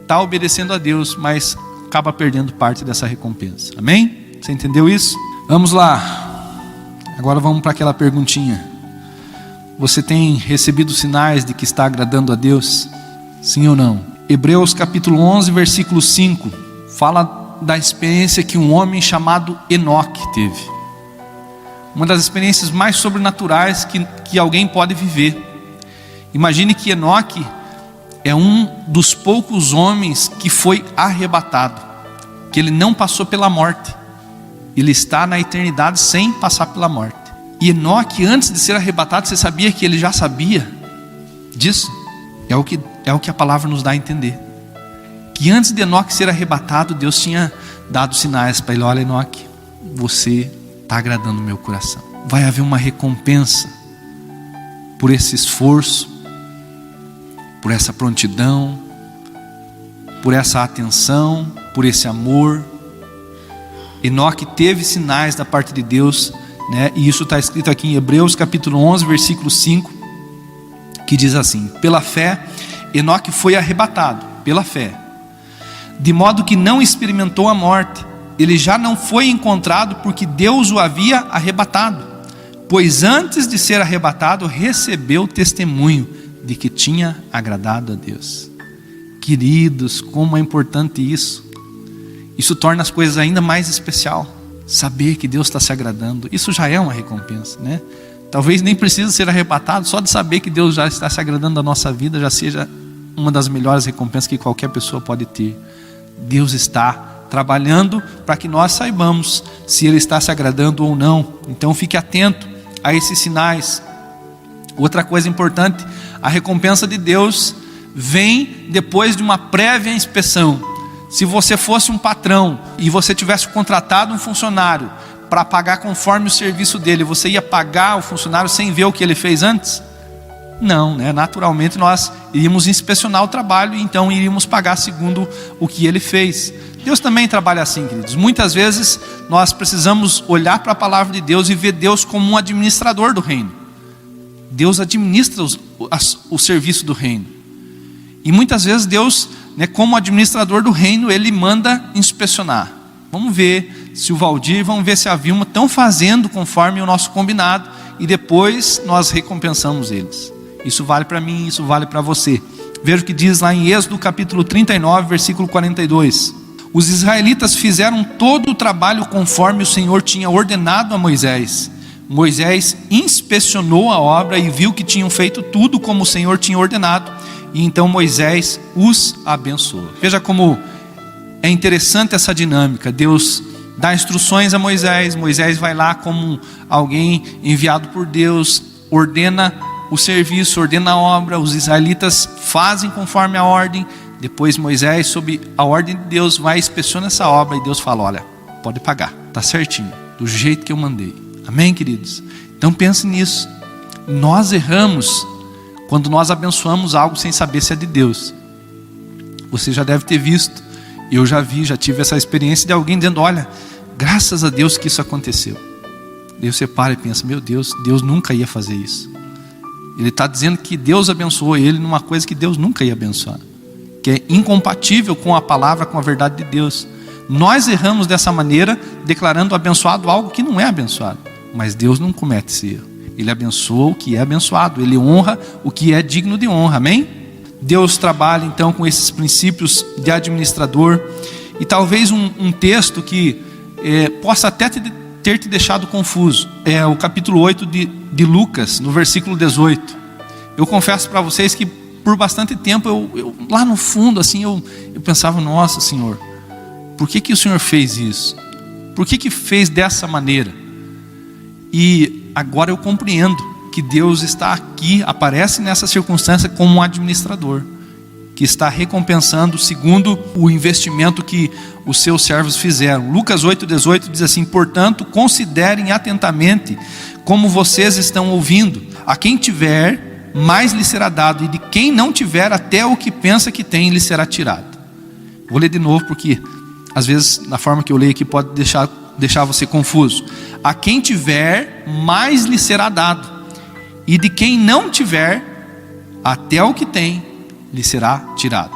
está obedecendo a Deus, mas acaba perdendo parte dessa recompensa. Amém? Você entendeu isso? Vamos lá. Agora vamos para aquela perguntinha. Você tem recebido sinais de que está agradando a Deus? Sim ou não? Hebreus capítulo 11, versículo 5, fala da experiência que um homem chamado Enoque teve. Uma das experiências mais sobrenaturais que alguém pode viver. Imagine que Enoque é um dos poucos homens que foi arrebatado, que ele não passou pela morte. Ele está na eternidade sem passar pela morte. E Enoque, antes de ser arrebatado, você sabia que ele já sabia disso? É o que a palavra nos dá a entender. Que antes de Enoque ser arrebatado, Deus tinha dado sinais para ele. Olha, Enoque, você está agradando o meu coração. Vai haver uma recompensa por esse esforço, por essa prontidão, por essa atenção, por esse amor. Enoque teve sinais da parte de Deus, e isso está escrito aqui em Hebreus capítulo 11, versículo 5, que diz assim: pela fé, Enoque foi arrebatado, pela fé, de modo que não experimentou a morte. Ele já não foi encontrado porque Deus o havia arrebatado, pois antes de ser arrebatado, recebeu testemunho de que tinha agradado a Deus. Queridos, como é importante isso. Isso torna as coisas ainda mais especial. Saber que Deus está se agradando, isso já é uma recompensa, Talvez nem precise ser arrebatado, só de saber que Deus já está se agradando da nossa vida, já seja uma das melhores recompensas que qualquer pessoa pode ter. Deus está trabalhando para que nós saibamos se Ele está se agradando ou não. Então fique atento a esses sinais. Outra coisa importante, a recompensa de Deus vem depois de uma prévia inspeção. Se você fosse um patrão e você tivesse contratado um funcionário para pagar conforme o serviço dele, você ia pagar o funcionário sem ver o que ele fez antes? Não, naturalmente nós iríamos inspecionar o trabalho e então iríamos pagar segundo o que ele fez. Deus também trabalha assim, queridos. Muitas vezes nós precisamos olhar para a palavra de Deus e ver Deus como um administrador do reino. Deus administra o serviço do reino. E muitas vezes Deus, como administrador do reino, Ele manda inspecionar. Vamos ver se o Valdir, vamos ver se a Vilma estão fazendo conforme o nosso combinado, e depois nós recompensamos eles. Isso vale para mim, isso vale para você. Veja o que diz lá em Êxodo capítulo 39, versículo 42. Os israelitas fizeram todo o trabalho conforme o Senhor tinha ordenado a Moisés. Moisés inspecionou a obra e viu que tinham feito tudo como o Senhor tinha ordenado. E então Moisés os abençoou. Veja como é interessante essa dinâmica. Deus dá instruções a Moisés. Moisés vai lá como alguém enviado por Deus, ordena o serviço, ordena a obra, os israelitas fazem conforme a ordem. Depois Moisés, sob a ordem de Deus, vai e inspeciona essa obra, e Deus fala: olha, pode pagar, está certinho, do jeito que eu mandei. Amém, queridos? Então pense nisso. Nós erramos quando nós abençoamos algo sem saber se é de Deus. Você já deve ter visto, eu já vi, já tive essa experiência de alguém dizendo: olha, graças a Deus que isso aconteceu. Daí você para e pensa: meu Deus, Deus nunca ia fazer isso. Ele está dizendo que Deus abençoou ele numa coisa que Deus nunca ia abençoar, que é incompatível com a palavra, com a verdade de Deus. Nós erramos dessa maneira, declarando abençoado algo que não é abençoado. Mas Deus não comete esse erro. Ele abençoa o que é abençoado, Ele honra o que é digno de honra, amém? Deus trabalha então com esses princípios de administrador. E talvez um texto que possa até ter te deixado confuso, é o capítulo 8 de Lucas, no versículo 18. Eu confesso para vocês que por bastante tempo, eu lá no fundo assim, eu pensava: nossa, Senhor, por que o Senhor fez isso? Por que fez dessa maneira? E agora eu compreendo que Deus está aqui, aparece nessa circunstância como um administrador, que está recompensando segundo o investimento que os seus servos fizeram. Lucas 8,18 diz assim: portanto, considerem atentamente como vocês estão ouvindo. A quem tiver, mais lhe será dado, e de quem não tiver, até o que pensa que tem, lhe será tirado. Vou ler de novo, porque às vezes, na forma que eu leio aqui, pode deixar você confuso. A quem tiver, mais lhe será dado, e de quem não tiver, até o que tem, lhe será tirado.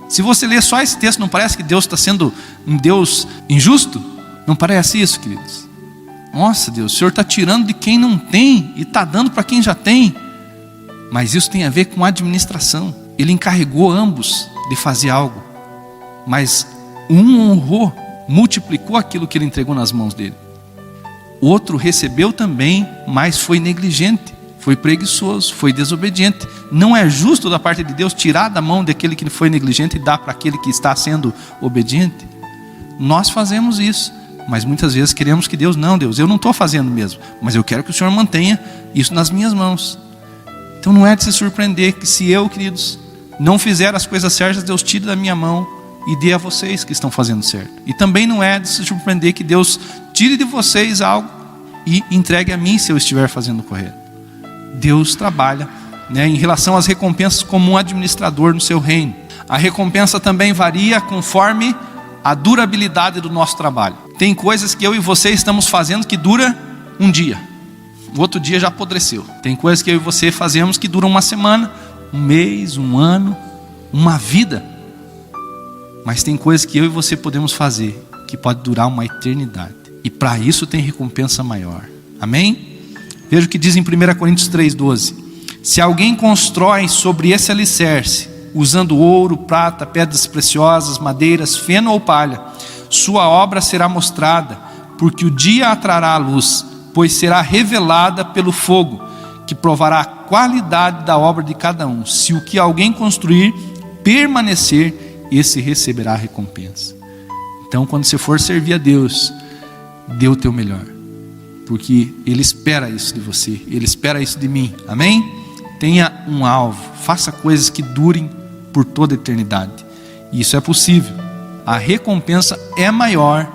Se você ler só esse texto, não parece que Deus está sendo um Deus injusto? Não parece isso, queridos? Nossa, Deus, o Senhor está tirando de quem não tem e está dando para quem já tem. Mas isso tem a ver com administração. Ele encarregou ambos de fazer algo, mas um honrou, multiplicou aquilo que ele entregou nas mãos dele. O outro recebeu também, mas foi negligente, foi preguiçoso, foi desobediente. Não é justo da parte de Deus tirar da mão daquele que foi negligente e dar para aquele que está sendo obediente? Nós fazemos isso, mas muitas vezes queremos que Deus: não, Deus, eu não estou fazendo mesmo, mas eu quero que o Senhor mantenha isso nas minhas mãos. Então não é de se surpreender que, se eu, queridos, não fizer as coisas certas, Deus tire da minha mão e dê a vocês que estão fazendo certo. E também não é de se surpreender que Deus tire de vocês algo e entregue a mim se eu estiver fazendo o correto. Deus trabalha, em relação às recompensas como um administrador no seu reino. A recompensa também varia conforme a durabilidade do nosso trabalho. Tem coisas que eu e você estamos fazendo que dura um dia, o outro dia já apodreceu. Tem coisas que eu e você fazemos que duram uma semana, um mês, um ano, uma vida. Mas tem coisas que eu e você podemos fazer que pode durar uma eternidade. E para isso tem recompensa maior. Amém? Veja o que diz em 1 Coríntios 3,12. Se alguém constrói sobre esse alicerce, usando ouro, prata, pedras preciosas, madeiras, feno ou palha, sua obra será mostrada, porque o dia a trará a luz, pois será revelada pelo fogo, que provará a qualidade da obra de cada um. Se o que alguém construir permanecer, esse receberá a recompensa. Então, quando você for servir a Deus, dê o teu melhor, porque Ele espera isso de você, Ele espera isso de mim. Amém? Tenha um alvo, faça coisas que durem por toda a eternidade. E isso é possível. A recompensa é maior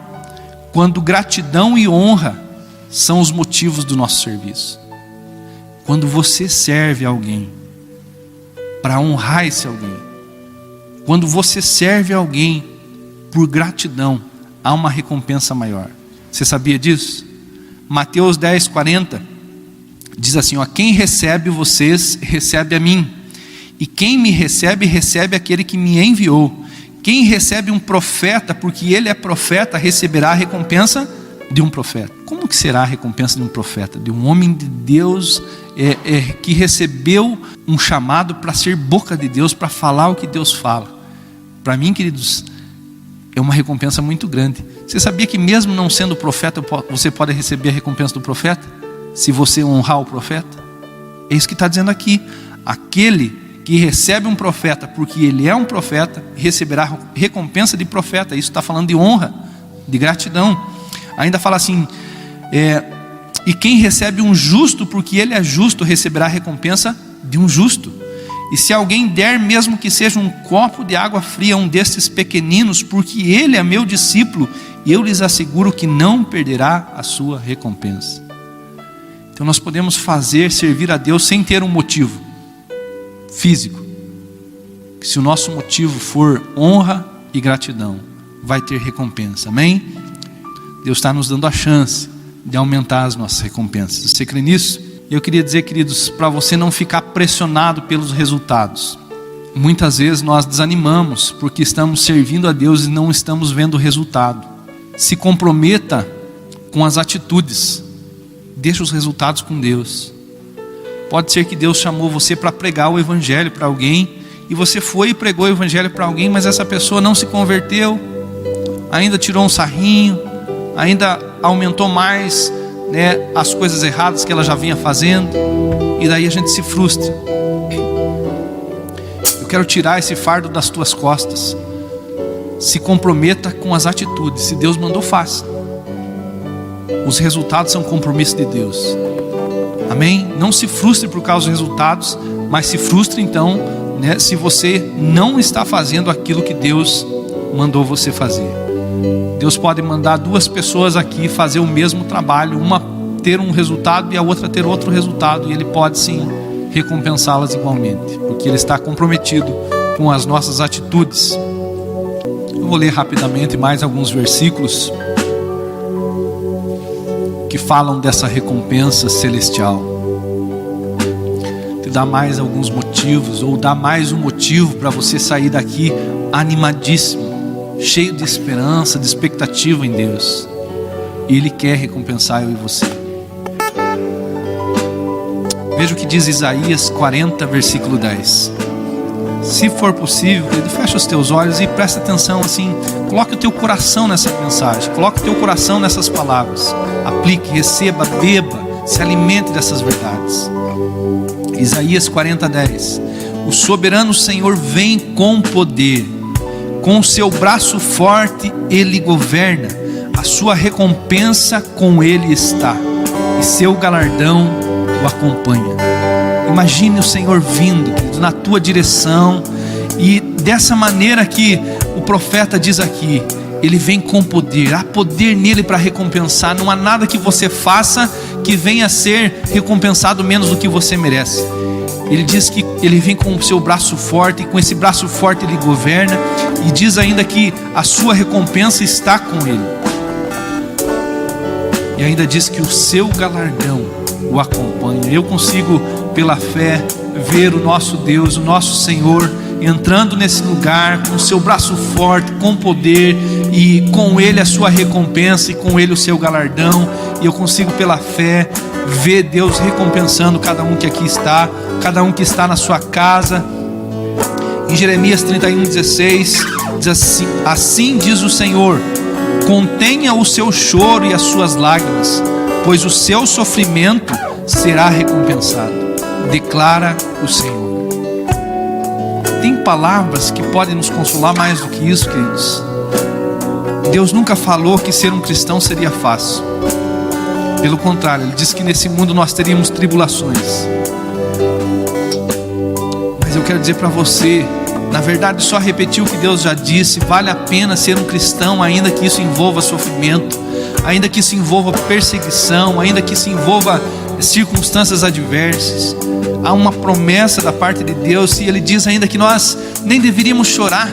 quando gratidão e honra são os motivos do nosso serviço. Quando você serve alguém para honrar esse alguém, quando você serve alguém por gratidão, há uma recompensa maior. Você sabia disso? Mateus 10:40 diz assim: quem recebe vocês, recebe a mim, e quem me recebe, recebe aquele que me enviou. Quem recebe um profeta, porque ele é profeta, receberá a recompensa de um profeta. Como que será a recompensa de um profeta? De um homem de Deus que recebeu um chamado para ser boca de Deus, para falar o que Deus fala. Para mim, queridos, é uma recompensa muito grande. Você sabia que mesmo não sendo profeta, você pode receber a recompensa do profeta? Se você honrar o profeta? É isso que está dizendo aqui. Aquele que recebe um profeta porque ele é um profeta, receberá recompensa de profeta. Isso está falando de honra, de gratidão. Ainda fala assim, E quem recebe um justo, porque ele é justo, receberá a recompensa de um justo. E se alguém der, mesmo que seja um copo de água fria a um destes pequeninos, porque ele é meu discípulo, eu lhes asseguro que não perderá a sua recompensa. Então nós podemos servir a Deus sem ter um motivo físico. Se o nosso motivo for honra e gratidão, vai ter recompensa, amém? Deus está nos dando a chance de aumentar as nossas recompensas. Você crê nisso? Eu queria dizer, queridos, para você não ficar pressionado pelos resultados. Muitas vezes nós desanimamos porque estamos servindo a Deus e não estamos vendo o resultado. Se comprometa com as atitudes. Deixa os resultados com Deus. Pode ser que Deus chamou você para pregar o Evangelho para alguém, e você foi e pregou o Evangelho para alguém, mas essa pessoa não se converteu, ainda tirou um sarrinho, ainda aumentou mais, as coisas erradas que ela já vinha fazendo, e daí a gente se frustra. Eu quero tirar esse fardo das tuas costas. Se comprometa com as atitudes. Se Deus mandou, faça. Os resultados são compromisso de Deus, amém? Não se frustre por causa dos resultados, mas se frustre então, se você não está fazendo aquilo que Deus mandou você fazer. Deus pode mandar duas pessoas aqui fazer o mesmo trabalho, uma ter um resultado e a outra ter outro resultado, e Ele pode sim recompensá-las igualmente, porque Ele está comprometido com as nossas atitudes. Eu vou ler rapidamente mais alguns versículos que falam dessa recompensa celestial. Te dá mais alguns motivos, ou dá mais um motivo para você sair daqui animadíssimo, cheio de esperança, de expectativa em Deus. E Ele quer recompensar eu e você. Veja o que diz Isaías 40, versículo 10. Se for possível, fecha os teus olhos e presta atenção assim. Coloque o teu coração nessa mensagem, coloque o teu coração nessas palavras. Aplique, receba, beba, se alimente dessas verdades. Isaías 40, 10. O soberano Senhor vem com poder, com o seu braço forte Ele governa, a sua recompensa com Ele está, e seu galardão o acompanha. Imagine o Senhor vindo, querido, na tua direção, e dessa maneira que o profeta diz aqui, Ele vem com poder, há poder nele para recompensar. Não há nada que você faça que venha a ser recompensado menos do que você merece. Ele diz que Ele vem com o seu braço forte, e com esse braço forte Ele governa, e diz ainda que a sua recompensa está com Ele, e ainda diz que o seu galardão o acompanha. Eu consigo, pela fé, ver o nosso Deus, o nosso Senhor, entrando nesse lugar com o seu braço forte, com poder, e com Ele a sua recompensa, e com Ele o seu galardão. E eu consigo, pela fé, ver Deus recompensando cada um que aqui está, cada um que está na sua casa. Em Jeremias 31:16 diz assim: assim diz o Senhor, contenha o seu choro e as suas lágrimas, pois o seu sofrimento será recompensado, declara o Senhor. Tem palavras que podem nos consolar mais do que isso, queridos. Deus nunca falou que ser um cristão seria fácil. Pelo contrário, Ele disse que nesse mundo nós teríamos tribulações. Mas eu quero dizer para você, na verdade, só repetir o que Deus já disse. Vale a pena ser um cristão, ainda que isso envolva sofrimento, ainda que isso envolva perseguição, ainda que isso envolva circunstâncias adversas. Há uma promessa da parte de Deus, e Ele diz ainda que nós nem deveríamos chorar,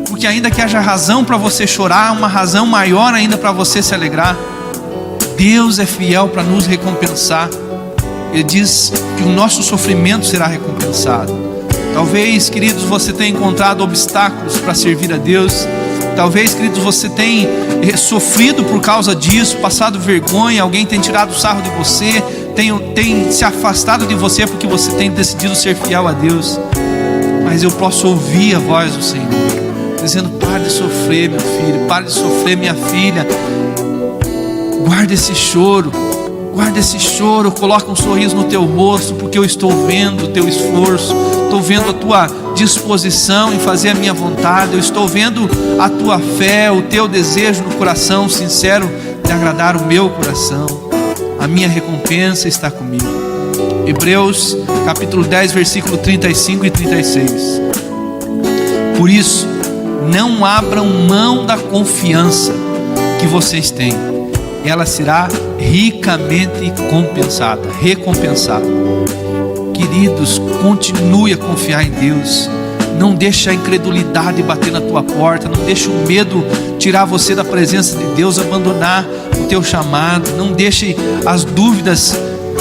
porque ainda que haja razão para você chorar, há uma razão maior ainda para você se alegrar. Deus é fiel para nos recompensar. Ele diz que o nosso sofrimento será recompensado. Talvez, queridos, você tenha encontrado obstáculos para servir a Deus. Talvez, queridos, você tenha sofrido por causa disso, passado vergonha, alguém tem tirado o sarro de você, tem se afastado de você porque você tem decidido ser fiel a Deus. Mas eu posso ouvir a voz do Senhor dizendo: pare de sofrer, meu filho, pare de sofrer, minha filha. Guarda esse choro, coloca um sorriso no teu rosto, porque eu estou vendo o teu esforço, estou vendo a tua disposição em fazer a minha vontade, eu estou vendo a tua fé, o teu desejo no coração sincero de agradar o meu coração. a minha recompensa está comigo. Hebreus capítulo 10, versículo 35 e 36. Por isso, não abram mão da confiança que vocês têm. Ela será ricamente recompensada. Queridos, continue a confiar em Deus. Não deixe a incredulidade bater na tua porta. Não deixe o medo tirar você da presença de Deus, abandonar o teu chamado. Não deixe as dúvidas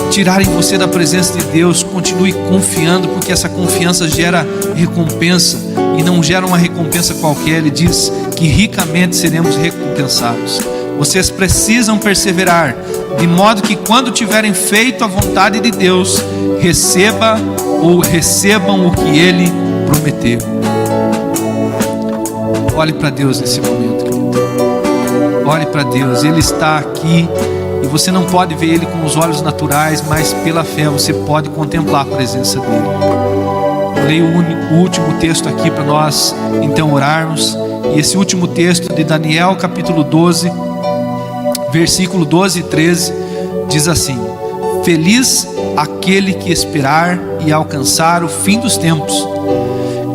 tirarem você da presença de Deus. Continue confiando, porque essa confiança gera recompensa, e não gera uma recompensa qualquer. Ele diz que ricamente seremos recompensados. Vocês precisam perseverar, de modo que quando tiverem feito a vontade de Deus, recebam o que Ele prometeu. Olhe para Deus nesse momento, querido. Olhe para Deus, Ele está aqui, e você não pode ver Ele com os olhos naturais, mas pela fé você pode contemplar a presença dEle. Eu leio o último texto aqui para nós então orarmos, e esse último texto de Daniel capítulo 12, versículo 12 e 13, diz assim: feliz aquele que esperar e alcançar o fim dos tempos.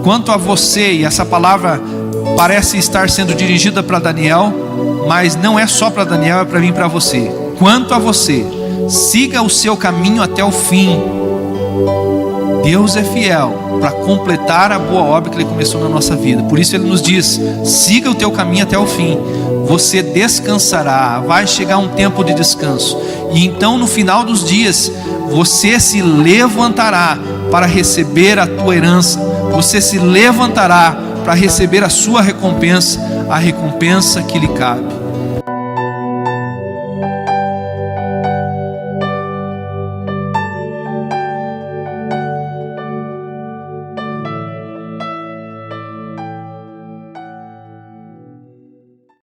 Quanto a você, e essa palavra parece estar sendo dirigida para Daniel, mas não é só para Daniel, é para mim e para você. Quanto a você, siga o seu caminho até o fim. Deus é fiel para completar a boa obra que Ele começou na nossa vida. Por isso Ele nos diz: siga o teu caminho até o fim. Você descansará, vai chegar um tempo de descanso, e então no final dos dias você se levantará para receber a tua herança. Você se levantará para receber a sua recompensa, a recompensa que lhe cabe.